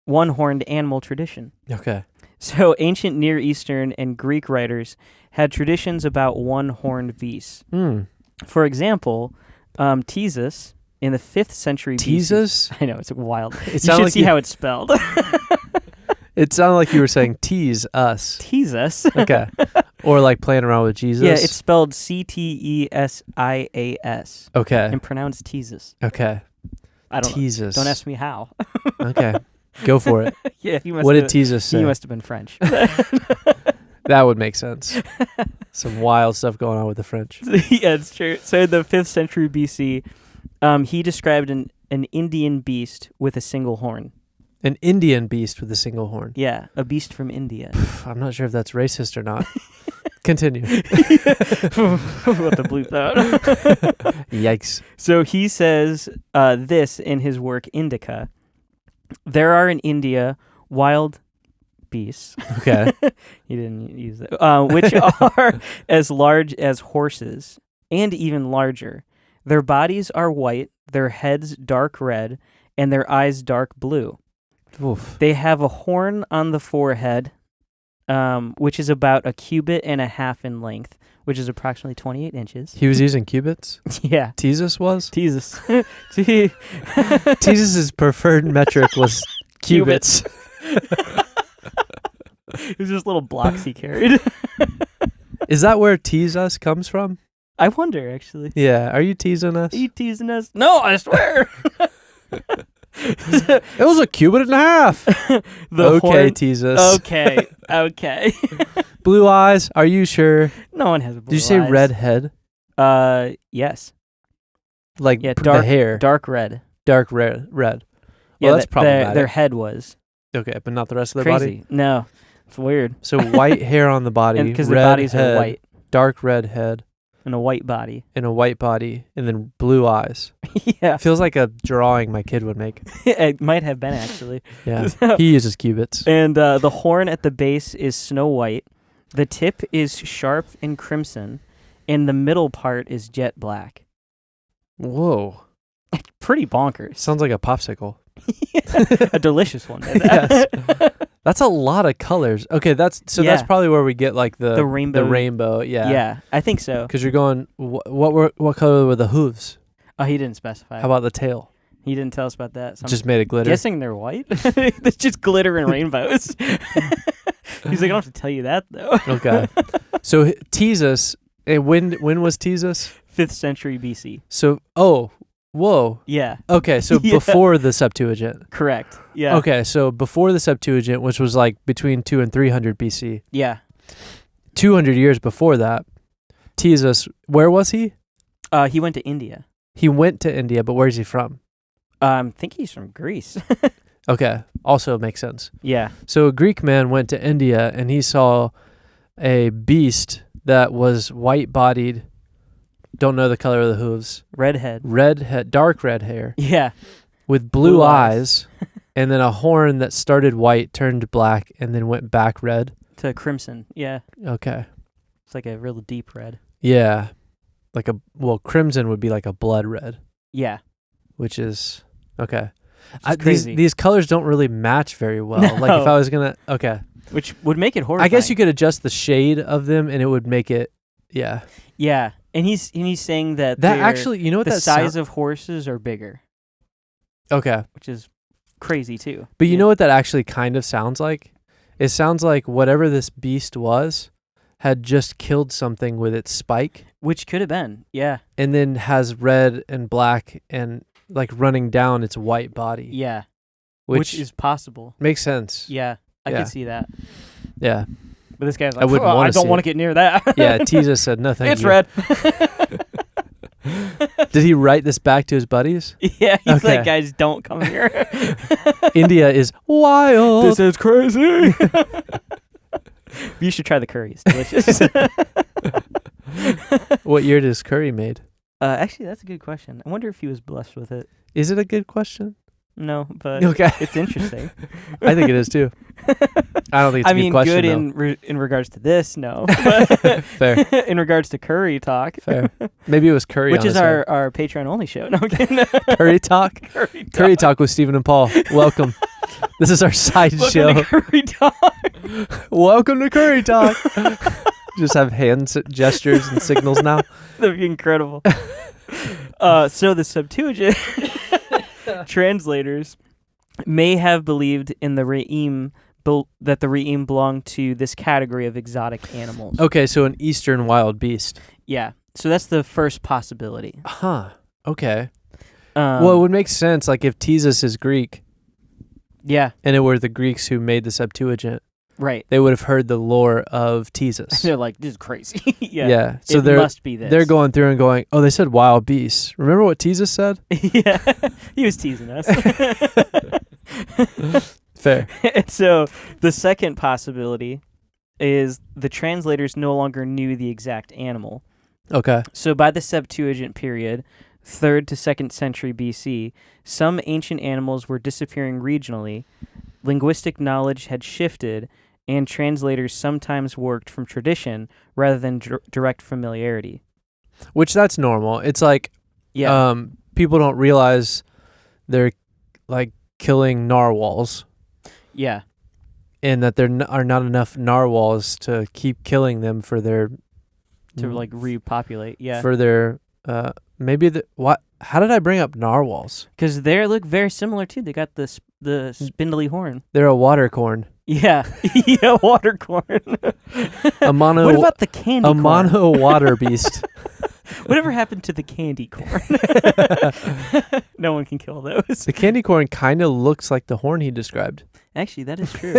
one-horned animal tradition. Okay. So ancient Near Eastern and Greek writers had traditions about one-horned beasts. For example, Teezus in the 5th century BC. Teezus? I know, it's wild. It You sounded should like see how it's spelled. It sounded like you were saying tease us. Teezus. Okay. Or like playing around with Jesus. Yeah, it's spelled Ctesias okay. and pronounced Teezus. Okay. I don't know. Teezus. Don't ask me how. Okay. Go for it. Yeah, he must What have, did Teezus say? He must have been French. That would make sense. Some wild stuff going on with the French. Yeah, it's true. So in the 5th century BC, he described an Indian beast with a single horn. An Indian beast with a single horn. Yeah, a beast from India. I'm not sure if that's racist or not. Continue. We'll have to bleep that. Yikes. So he says this in his work Indica. There are in India wild beasts. Okay. He didn't use that. Which are as large as horses and even larger. Their bodies are white, their heads dark red, and their eyes dark blue. Oof. They have a horn on the forehead, which is about a cubit and a half in length, which is approximately 28 inches. He was using cubits? Yeah. Teezus was? Jesus. Teezus' preferred metric was cubits. It was just little blocks he carried. Is that where tease us comes from? I wonder, actually. Yeah. Are you teasing us? Are you teasing us? No, I swear. It was a cubit and a half. The horn. tease us. Okay. Blue eyes. Are you sure? No one has a blue Did you say eyes. red head? Yes. Like Yeah, the hair. Dark red. Dark red. Well, Yeah, that's problematic. their head was. Okay, but not the rest of the Crazy. body? No. It's weird. So white hair on the body, Because the red bodies head, are white dark red head, and a white body. and a white body, and then blue eyes. Yeah. Feels like a drawing my kid would make. It might have been, actually. Yeah, he uses cubits. And the horn at the base is snow white. The tip is sharp and crimson. And the middle part is jet black. Whoa. Pretty bonkers. Sounds like a popsicle. A delicious one. Yes. That's a lot of colors. Okay, that's Yeah. probably where we get like the rainbow. The rainbow, yeah. Yeah, I think so. Because you're going, what color were the hooves? Oh, he didn't specify. How about the tail? He didn't tell us about that. So Just made it glitter. guessing they're white. There's just glitter and rainbows. He's like, I don't have to tell you that though. Okay. So Tesus, when was Tesus? 5th century BC. So, whoa. Yeah. Okay, so Yeah. before the Septuagint. Correct. Yeah. Okay, so before the Septuagint, which was like between 2 and 300 BC. Yeah. 200 years before that, Tesus, where was he? He went to India. He went to India, but where's he from? I think he's from Greece. Okay, also makes sense. Yeah. So a Greek man went to India and he saw a beast that was white-bodied, don't know the color of the hooves, Redhead. dark red hair, Yeah. with blue Blue eyes, and then a horn that started white, turned black, and then went back red. To crimson. Yeah. Okay. It's like a real deep red. Yeah. Crimson would be like a blood red, Yeah. which is, okay. It's crazy. These colors don't really match very well. No. Like if I was going to, okay. Which would make it horrifying. I guess you could adjust the shade of them and it would make it, yeah. Yeah. And he's saying that That actually, you know what the that size of horses are bigger, Okay. which is crazy too. But you know what that actually kind of sounds like? It sounds like whatever this beast was had just killed something with its spike Which could have been. Yeah. and then has red and black and like running down its white body. Yeah. Which is possible. makes sense. Yeah. I Yeah. could see that. Yeah. But this guy's I like, wouldn't I wanna don't see want it. to get near that. Yeah, Tejas said no thank It's you. red. Did he write this back to his buddies? Yeah, he's Okay. like, guys, don't come here. India is wild. This is crazy. You should try the curry. It's delicious. What year does curry made? Actually, that's a good question. I wonder if he was blessed with it. Is it a good question? No, but Okay. it's interesting. I think it is too. I don't think it's a good question. good in regards to this, no. But Fair. in regards to curry talk, Fair. Maybe it was curry. which on is his head. our Patreon only show. No, I'm kidding. Curry talk. Curry talk. Curry talk with Stephen and Paul. Welcome. This is our side Welcome show. to Curry talk. Welcome to Curry talk. Just have gestures and signals now. That'd be incredible. So the Septuagint translators may have believed in the Re'im, that the Re'im belonged to this category of exotic animals. Okay, so an eastern wild beast. Yeah. So that's the first possibility. Huh. Okay. Well, it would make sense, like if Tesus is Greek, yeah. and it were the Greeks who made the Septuagint, Right. they would have heard the lore of Tesus. They're like, this is crazy. Yeah. Yeah. So it they're must be this. they're going through and going, oh, they said wild beasts. Remember what Tesus said? Yeah. He was teasing us. Fair. And so the second possibility is the translators no longer knew the exact animal. Okay. So by the Septuagint period, 3rd to 2nd century BC, some ancient animals were disappearing regionally, linguistic knowledge had shifted, and translators sometimes worked from tradition rather than direct familiarity. Which that's normal. It's like Yeah. people don't realize they're like killing narwhals Yeah. and that there are not enough narwhals to keep killing them for their To like repopulate. Yeah. for their how did I bring up narwhals? Because they look very similar too. They got the spindly horn. They're a water corn. Yeah. Yeah, water corn. A mono What about the candy a corn? mono water beast. Whatever happened to the candy corn? No one can kill those. The candy corn kind of looks like the horn he described. Actually, that is true.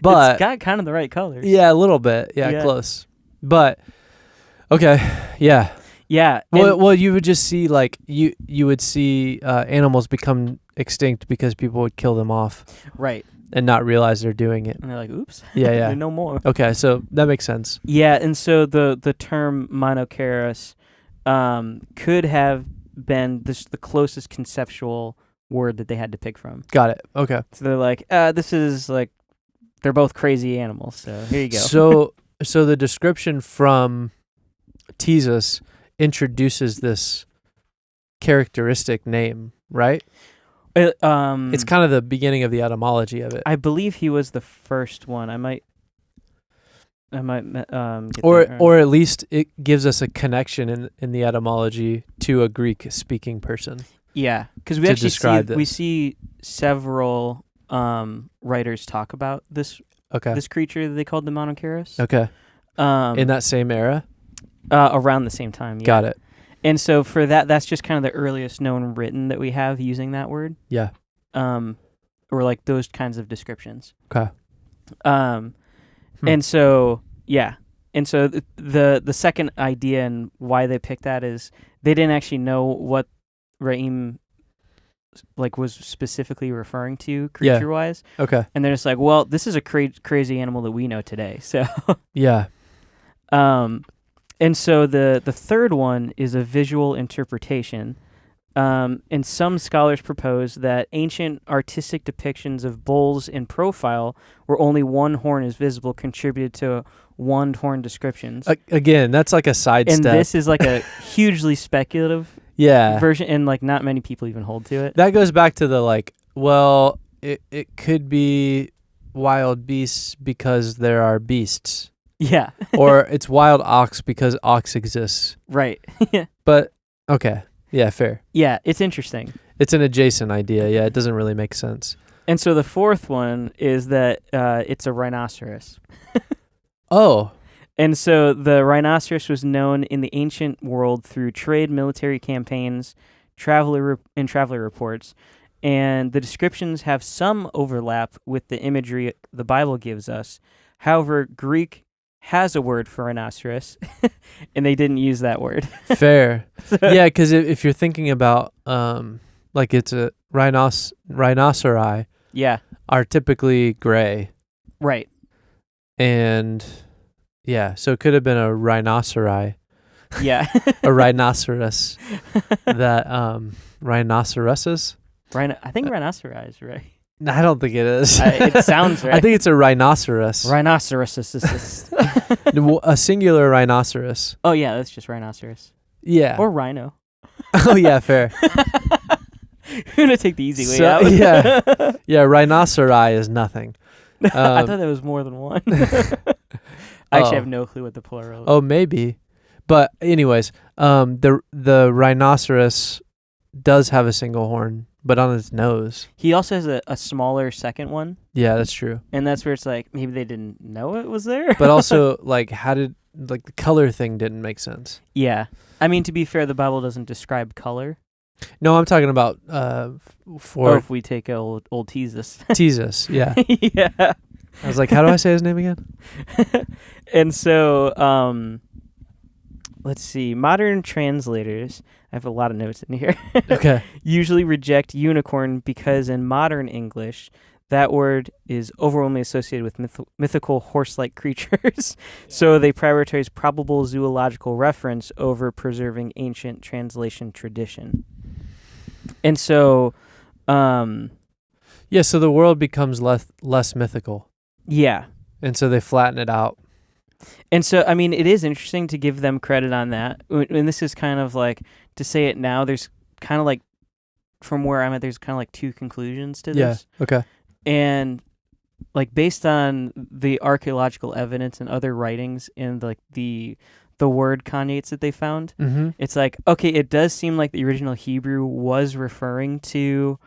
But it's got kind of the right colors. yeah, a little bit. Yeah, Yeah. close. But okay, yeah. Yeah. Well, you would just see like you would see animals become extinct because people would kill them off right. and not realize they're doing it. And they're like, oops. Yeah, yeah. No more. Okay, so that makes sense. Yeah, and so the term monoceros could have been the closest conceptual word that they had to pick from. Got it. Okay. So they're like, this is like, they're both crazy animals. So here you go. So the description from Tesus introduces this characteristic name, right? It's kind of the beginning of the etymology of it. I believe he was the first one. I might get that wrong. Or at least it gives us a connection in the etymology to a Greek speaking person. Yeah, because we to actually describe we this. see several writers talk about this Okay. creature that they called the Monoceros. Okay. In that same era? Around the same time. Yeah. Got it. And so for that's just kind of the earliest known written that we have using that word. Yeah. Or like those kinds of descriptions. Okay. And so yeah, and so the second idea and why they picked that is they didn't actually know what Raim like was specifically referring to creature wise. Okay. And they're just like, well, this is a crazy animal that we know today. So Yeah. and so the third one is a visual interpretation. And some scholars propose that ancient artistic depictions of bulls in profile where only one horn is visible contributed to one-horn descriptions. Again, that's like a sidestep. And this is like a hugely speculative version, and like not many people even hold to it. That goes back to the like, well, it could be wild beasts because there are beasts. Yeah. Or it's wild ox because ox exists. Right. Yeah. But, okay. Yeah, fair. Yeah, it's interesting. It's an adjacent idea. Yeah, it doesn't really make sense. And so the fourth one is that it's a rhinoceros. Oh. And so the rhinoceros was known in the ancient world through trade, military campaigns, traveler reports, and the descriptions have some overlap with the imagery the Bible gives us. However, Greek has a word for rhinoceros, and they didn't use that word. Fair. Yeah, because if you're thinking about, like it's a rhinoceri Yeah. are typically gray. Right. And, yeah, so it could have been a rhinoceri. Yeah. A rhinoceros. That, rhinoceroses? I think rhinoceros, right? No, I don't think it is. It sounds right. I think it's a rhinoceros. Rhinoceros. A singular rhinoceros. Oh, yeah, that's just rhinoceros. Yeah. Or rhino. Oh, yeah, fair. We're going to take the easy way out. Yeah. Yeah, rhinoceri is nothing. I thought there was more than one. I actually have no clue what the plural is. Oh, maybe. But anyways, the rhinoceros does have a single horn, but on its nose. He also has a smaller second one. Yeah, that's true. And that's where it's like, maybe they didn't know it was there. But also, like, the color thing didn't make sense. Yeah. I mean, to be fair, the Bible doesn't describe color. No, I'm talking about Or if we take old Jesus. Jesus, yeah. Yeah. I was like, how do I say his name again? And so, let's see. Modern translators, I have a lot of notes in here. Okay. Usually reject unicorn because in modern English, that word is overwhelmingly associated with mythical horse-like creatures. So they prioritize probable zoological reference over preserving ancient translation tradition. And so, yeah, so the world becomes less mythical. Yeah. And so they flatten it out. And so, I mean, it is interesting to give them credit on that. And this is kind of like, to say it now, there's kind of like, from where I'm at, there's kind of like two conclusions to this. Yeah, okay. And like based on the archaeological evidence and other writings and like the word conjugates that they found, it's like, okay, it does seem like the original Hebrew was referring to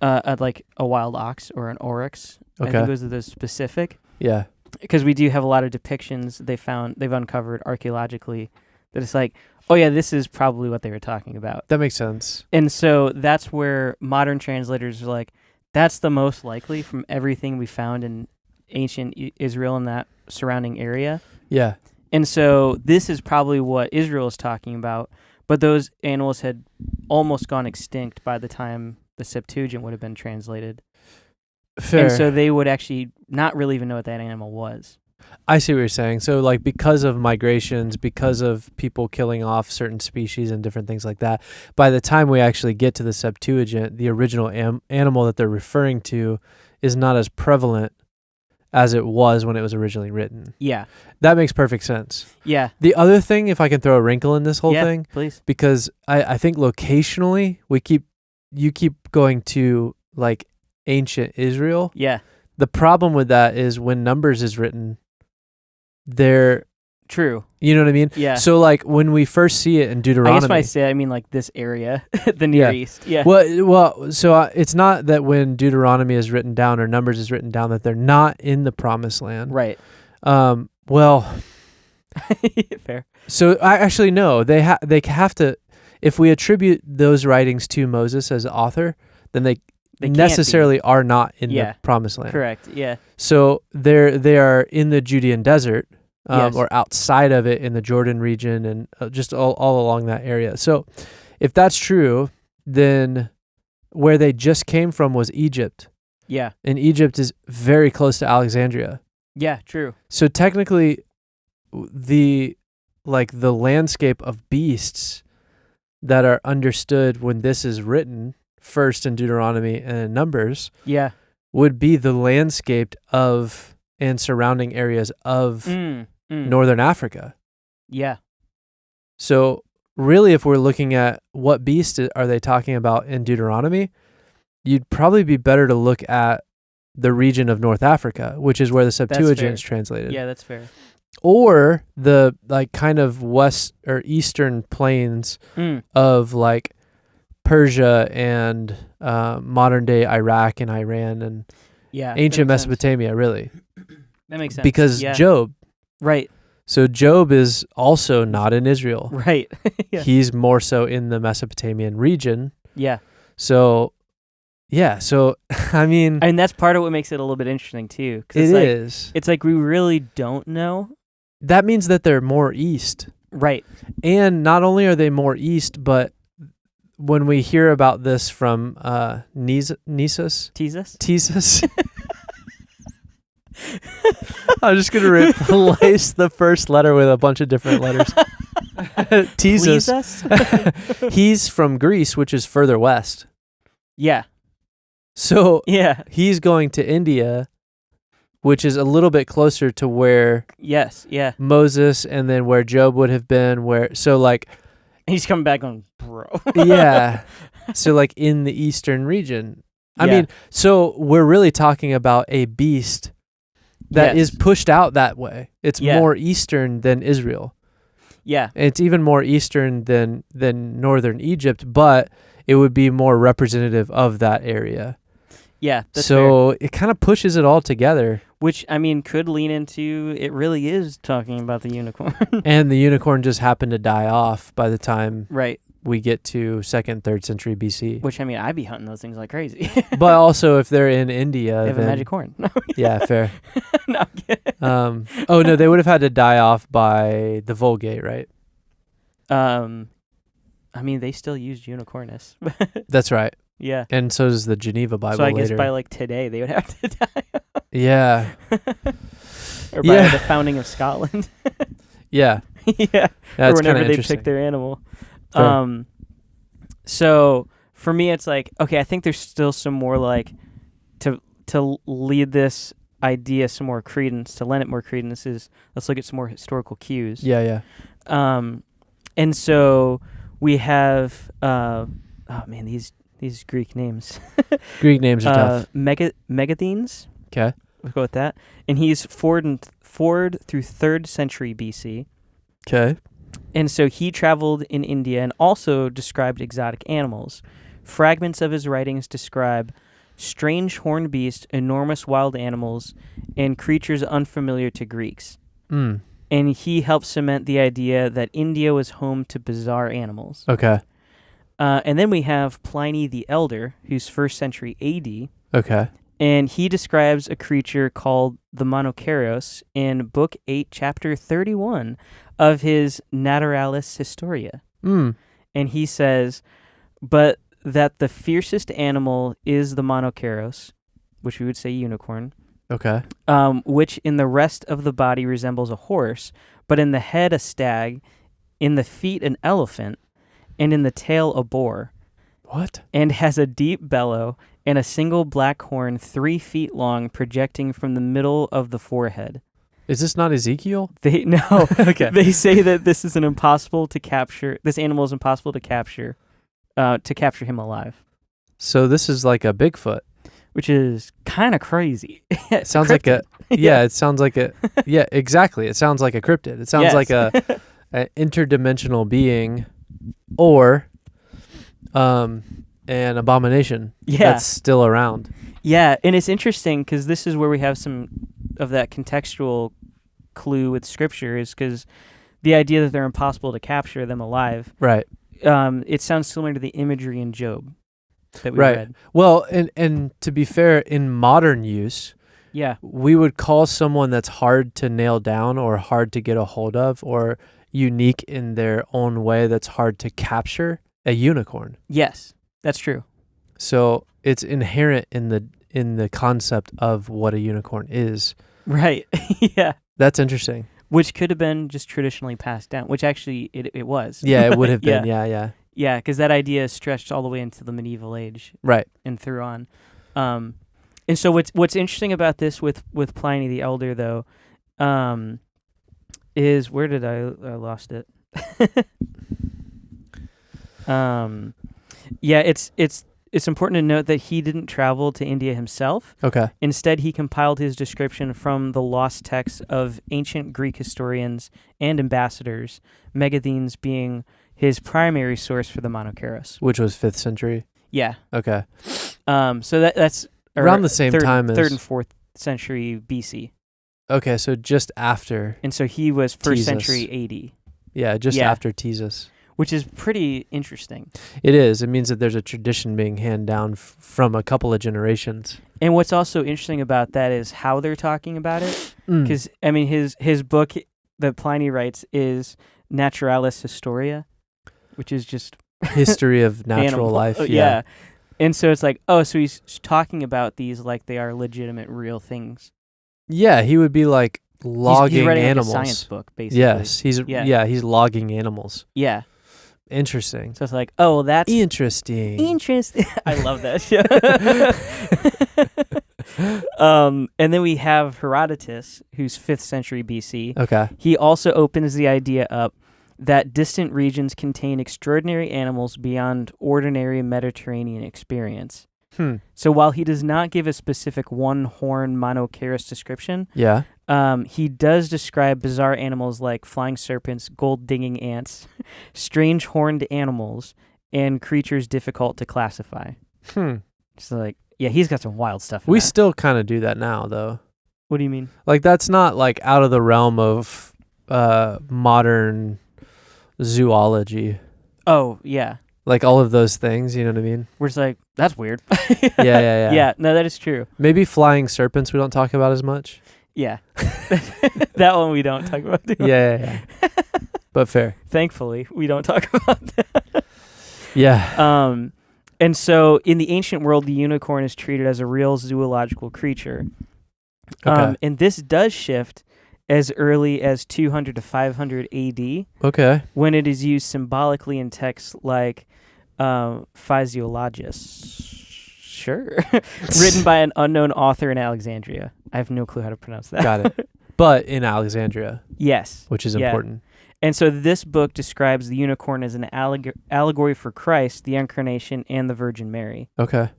like a wild ox or an oryx. Okay. I think those are the specific. Yeah. Because we do have a lot of depictions they've uncovered archaeologically that it's like, oh yeah, this is probably what they were talking about. That makes sense. And so that's where modern translators are like, that's the most likely from everything we found in ancient Israel and that surrounding area. Yeah. And so this is probably what Israel is talking about, but those animals had almost gone extinct by the time the Septuagint would have been translated. Fair. And so they would actually not really even know what that animal was. I see what you're saying. So, like, because of migrations, because of people killing off certain species and different things like that, by the time we actually get to the Septuagint, the original animal that they're referring to is not as prevalent as it was when it was originally written. Yeah. That makes perfect sense. Yeah. The other thing, if I can throw a wrinkle in this whole thing, please. because I think locationally, you keep going to, like, ancient Israel. Yeah. The problem with that is when Numbers is written, they're True. You know what I mean? Yeah. So like when we first see it in I Deuteronomy. guess when I say I mean like this area, the Near East. Yeah. Well, so it's not that when Deuteronomy is written down or Numbers is written down that they're not in the Promised Land. Right. Well, fair. so I actually no, they have to. If we attribute those writings to Moses as the author, then they can't necessarily are not in Yeah. the Promised Land. Correct. Yeah. So they are in the Judean desert. Yes. Or outside of it in the Jordan region and just all along that area. So if that's true, then where they just came from was Egypt. Yeah. And Egypt is very close to Alexandria. Yeah. True. So technically the landscape of beasts that are understood when this is written first in Deuteronomy and in Numbers Yeah. would be the landscape of and surrounding areas of Northern Africa. Yeah. So really, if we're looking at what beast are they talking about in Deuteronomy, you'd probably be better to look at the region of North Africa, which is where the Septuagint is translated. Yeah, that's fair. Or the like kind of west or eastern plains of like Persia and modern day Iraq and Iran and ancient Mesopotamia, really. That makes sense. Because Job. Right. So Job is also not in Israel. Right. Yeah. He's more so in the Mesopotamian region. Yeah. So, yeah. So, I mean... And that's part of what makes it a little bit interesting, too. It is. It's like we really don't know. That means that they're more east. Right. And not only are they more east, but when we hear about this from Nisus? Teasus? I'm just going to replace the first letter with a bunch of different letters. Teasus. He's from Greece, which is further west. Yeah. So he's going to India, which is a little bit closer to where Moses and then where Job would have been. He's coming back on, bro. Yeah. So like in the eastern region. I mean, so we're really talking about a beast that is pushed out that way. It's more eastern than Israel. Yeah. And it's even more eastern than northern Egypt, but it would be more representative of that area. Yeah. That's so fair. It kind of pushes it all together. Which, I mean, could lean into it really is talking about the unicorn. And the unicorn just happened to die off by the time we get to 2nd, 3rd century BC. Which, I mean, I'd be hunting those things like crazy. But also, if they're in India, they have a magic horn. Yeah, fair. No, I'm kidding. Oh, no, they would have had to die off by the Vulgate, right? I mean, they still used unicornus. That's right. Yeah. And so does the Geneva Bible. So I guess later. by like today, they would have to die. Yeah. Or by the founding of Scotland. Yeah. Yeah. Or whenever they pick their animal. So for me, it's like, okay, I think there's still some more like to lead this idea some more credence, to lend it more credence is let's look at some more historical cues. Yeah. And so we have these Greek names. Greek names are tough. Megathenes. Okay. We'll go with that. And he's forward through 3rd century BC. Okay. And so he traveled in India and also described exotic animals. Fragments of his writings describe strange horned beasts, enormous wild animals, and creatures unfamiliar to Greeks. And he helped cement the idea that India was home to bizarre animals. Okay. And then we have Pliny the Elder, who's 1st century AD. Okay. And he describes a creature called the Monoceros in Book 8, Chapter 31 of his Naturalis Historia. And he says, but that the fiercest animal is the Monoceros, which we would say unicorn. Okay. Which in the rest of the body resembles a horse, but in the head a stag, in the feet an elephant, and in the tail a boar. What? And has a deep bellow and a single black horn 3 feet long projecting from the middle of the forehead. Is this not Ezekiel? No. Okay. They say that this animal is impossible to capture him alive. So this is like a Bigfoot. which is kind of crazy. It sounds like a it sounds like a exactly. It sounds like a cryptid. It sounds like a interdimensional being, or an abomination that's still around. Yeah, and it's interesting because this is where we have some of that contextual clue with Scripture, is because the idea that they're impossible to capture them alive. Right. It sounds similar to the imagery in Job that we read. Well, and to be fair, in modern use, we would call someone that's hard to nail down or hard to get a hold of or unique in their own way that's hard to capture a unicorn. Yes, that's true. So it's inherent in the concept of what a unicorn is. Right. Yeah. That's interesting. Which could have been just traditionally passed down, which actually it was. Yeah, it would have been. Yeah. Yeah, because that idea stretched all the way into the medieval age. Right. And through on. And so what's interesting about this with Pliny the Elder, though, is, where did I lost it? It's important to note that he didn't travel to India himself. Okay. Instead, he compiled his description from the lost texts of ancient Greek historians and ambassadors, Megasthenes being his primary source for the Monoceros. Which was 5th century? Yeah. Okay. So that's around the same time as 3rd and 4th century BC. Okay, so just after. And so he was 1st Jesus. century AD. Yeah, just after Jesus. Which is pretty interesting. It is. It means that there's a tradition being handed down from a couple of generations. And what's also interesting about that is how they're talking about it. Because, I mean, his book that Pliny writes is Naturalis Historia, which is just history of natural life. Yeah. And so it's like, so he's talking about these like they are legitimate, real things. Yeah, he would be like logging he's writing animals. Like a science book, basically. Yes, he's logging animals. Yeah. Interesting. So it's like, that's interesting. I love that show. And then we have Herodotus, who's 5th century BC. Okay. He also opens the idea up that distant regions contain extraordinary animals beyond ordinary Mediterranean experience. So while he does not give a specific one-horn Monoceros description, he does describe bizarre animals like flying serpents, gold-digging ants, strange horned animals, and creatures difficult to classify. So like, he's got some wild stuff. We still kind of do that now, though. What do you mean? Like, that's not like out of the realm of modern zoology. Oh, yeah. Like all of those things, you know what I mean? We're just like, that's weird. Yeah. Yeah, no, that is true. Maybe flying serpents we don't talk about as much. Yeah. That one we don't talk about. Yeah. But fair. Thankfully, we don't talk about that. Yeah. And so in the ancient world, the unicorn is treated as a real zoological creature. Okay. And this does shift as early as 200 to 500 AD. Okay. When it is used symbolically in texts like Physiologus. Sure. Written by an unknown author in Alexandria. I have no clue how to pronounce that. Got it. But in Alexandria. Yes. Which is important. And so this book describes the unicorn as an allegory for Christ, the Incarnation, and the Virgin Mary. Okay.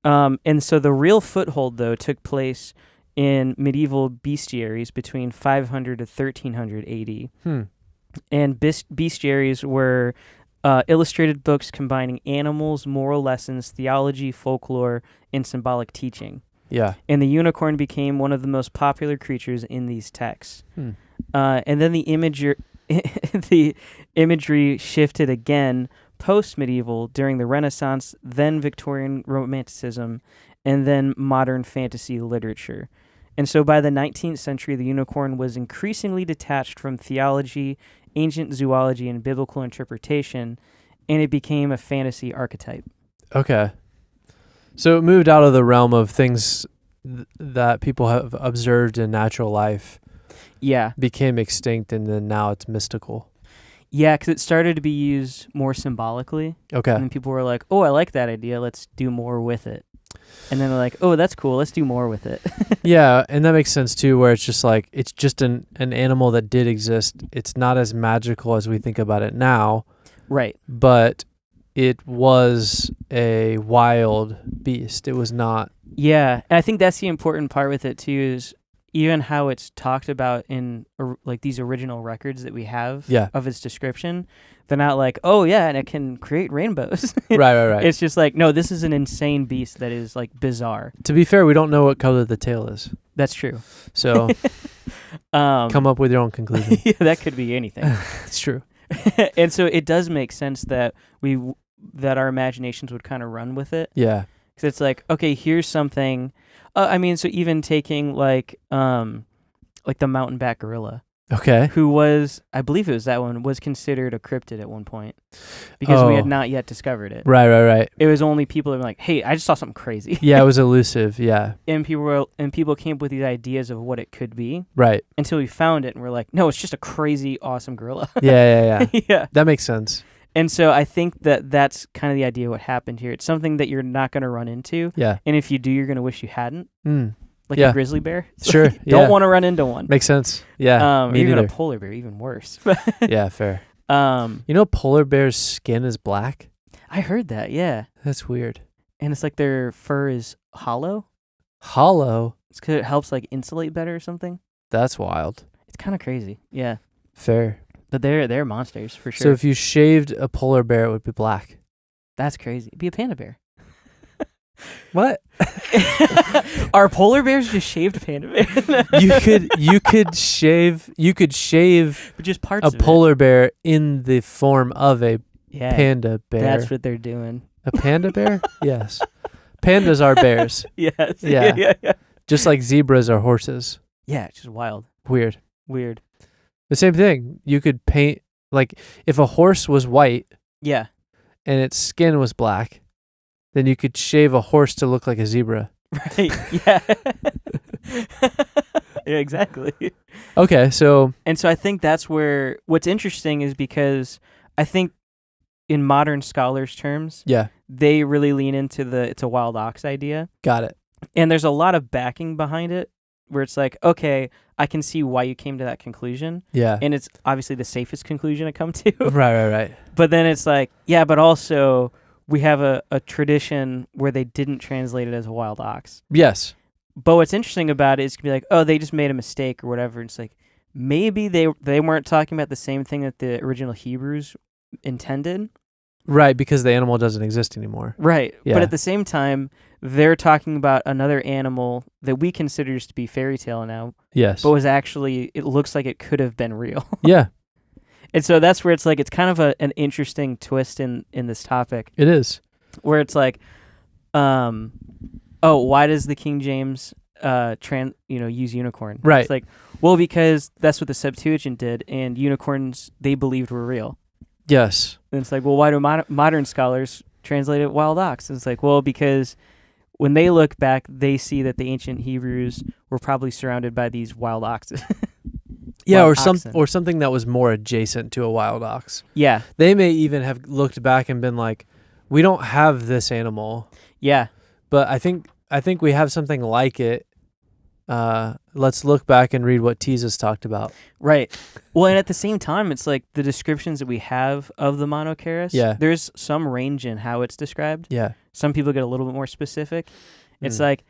And so the real foothold, though, took place in medieval bestiaries between 500 to 1300 AD. And bestiaries were illustrated books combining animals, moral lessons, theology, folklore, and symbolic teaching. Yeah. And the unicorn became one of the most popular creatures in these texts. And then the imagery shifted again post-medieval during the Renaissance, then Victorian Romanticism, and then modern fantasy literature. And so by the 19th century, the unicorn was increasingly detached from theology, ancient zoology, and biblical interpretation, and it became a fantasy archetype. Okay. So it moved out of the realm of things that people have observed in natural life. Yeah. Became extinct, and then now it's mystical. Yeah, because it started to be used more symbolically. Okay. And then people were like, I like that idea. Let's do more with it. And then they're like, that's cool. Let's do more with it. Yeah, and that makes sense too, where it's just like, it's just an animal that did exist. It's not as magical as we think about it now. Right. But it was a wild beast. It was not. Yeah, and I think that's the important part with it too, is even how it's talked about in like these original records that we have Yeah. of its description. They're not like, oh yeah, and it can create rainbows. Right. It's just like, no, this is an insane beast that is like bizarre. To be fair, we don't know what color the tail is. That's true. So come up with your own conclusion. Yeah, that could be anything. It's true. And so it does make sense that that our imaginations would kind of run with it. Yeah. Because it's like, okay, here's something. I mean, so even taking like the mountain-back gorilla, Okay. who was, I believe it was that one, was considered a cryptid at one point because we had not yet discovered it. Right. It was only people that were like, hey, I just saw something crazy. Yeah, it was elusive. Yeah. And people came up with these ideas of what it could be Right. until we found it and we're like, no, it's just a crazy, awesome gorilla. Yeah. Yeah. That makes sense. And so I think that's kind of the idea of what happened here. It's something that you're not going to run into. Yeah. And if you do, you're going to wish you hadn't. Like Yeah. a grizzly bear. Sure. Don't want to run into one. Makes sense. Yeah. Me even neither. a polar bear, even worse. Yeah, fair. I You know, polar bear's skin is black? heard that, yeah. That's weird. And it's like their fur is hollow. Hollow? It's 'cause it helps like insulate better or something. That's wild. It's kind of crazy. Yeah. Fair. But they're monsters for So sure. if you shaved a polar bear, it would be black. That's crazy. Be a panda bear. What? Are polar bears just shaved panda bears? You could shave But just parts a of polar bear in the form of a it. Yeah. panda bear. That's what they're doing. A panda bear? Yes. Pandas are bears. Yes. Yeah. Yeah. Just like zebras are horses. Yeah, it's just wild. Weird. Weird. The same thing. You could paint, like, if a horse was white Yeah. and its skin was black, then you could shave a horse to look like a zebra. Right. Yeah. Yeah, exactly. Okay, so And so I think that's where what's interesting is because I think in modern scholars' terms, yeah, they really lean into it's a wild ox idea. got it. And there's a lot of backing behind it where it's like, okay, I can see why you came to that conclusion. Yeah. And it's obviously the safest conclusion to come to. Right. But then it's like, yeah, but also we have a tradition where they didn't translate it as a wild ox. Yes. But what's interesting about it is to be like, oh, they just made a mistake or whatever. It's like, maybe they weren't talking about the same thing that the original Hebrews intended. Right, because the animal doesn't exist anymore. Right. Yeah. But at the same time, they're talking about another animal that we consider to be fairy tale now, Yes. but was actually, it looks like it could have been real. Yeah, And so that's where it's like, it's kind of an interesting twist in this topic it is. where it's like, why does the King James use unicorn? Right. It's like, well, because that's what the Septuagint did, and unicorns they believed were real. Yes. And it's like, well, why do modern scholars translate it wild ox? And it's like, well, because when they look back, they see that the ancient Hebrews were probably surrounded by these wild oxes. Yeah, Wild or oxen. something that was more adjacent to a wild ox. Yeah, They may even have looked back and been like, we don't have this animal, yeah, but I think we have something like it. Let's look back and read what Teases talked about. right. Well, and at the same time, it's like the descriptions that we have of the monoceros. Yeah. There's some range in how it's described. Yeah. Some people get a little bit more specific. It's Mm. like,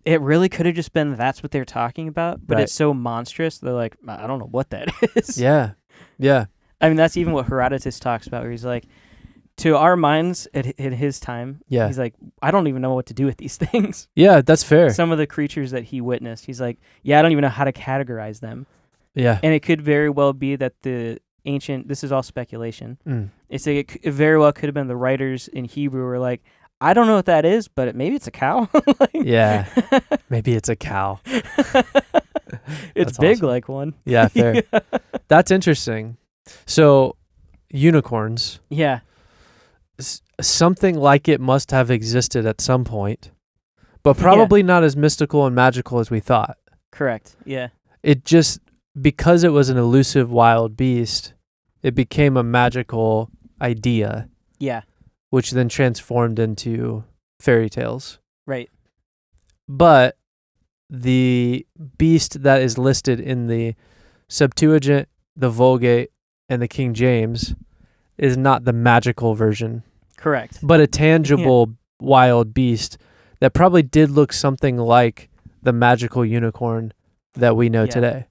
it really could have just been that's what they're talking about, but Right. it's so monstrous. They're like, I don't know what that is. Yeah. Yeah. I mean, that's even what Herodotus talks about, where he's like, to our minds at his time, Yeah. he's like, I don't even know what to do with these things. Yeah, that's fair. Some of the creatures that he witnessed, he's like, yeah, I don't even know how to categorize them. Yeah. And it could very well be that the ancient, this is all speculation. Mm. It's like it very well could have been the writers in Hebrew were like, I don't know what that is, but maybe it's a cow. Like, Yeah. Maybe it's a cow. it's That's big awesome. like one. Yeah, fair. That's interesting. So, unicorns, Yeah. something like it must have existed at some point, but probably not as mystical and magical as we thought. Correct. Yeah. It just, because it was an elusive wild beast, it became a magical idea, Yeah. which then transformed into fairy tales. Right. But the beast that is listed in the Septuagint, the Vulgate, and the King James is not the magical version. Correct. but a tangible wild beast that probably did look something like the magical unicorn that we know Yeah. today.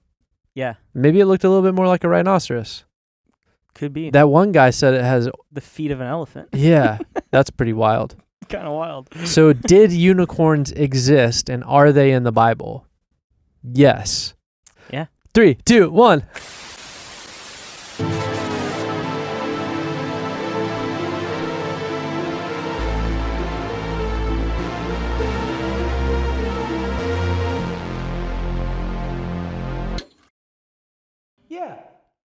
Yeah, Maybe it looked a little bit more like a rhinoceros. could be. That one guy said it has, The feet of an elephant. yeah, that's pretty wild. Kind of wild. So did unicorns exist and are they in the Bible? Yes. Yeah. 3, 2, 1. Yeah.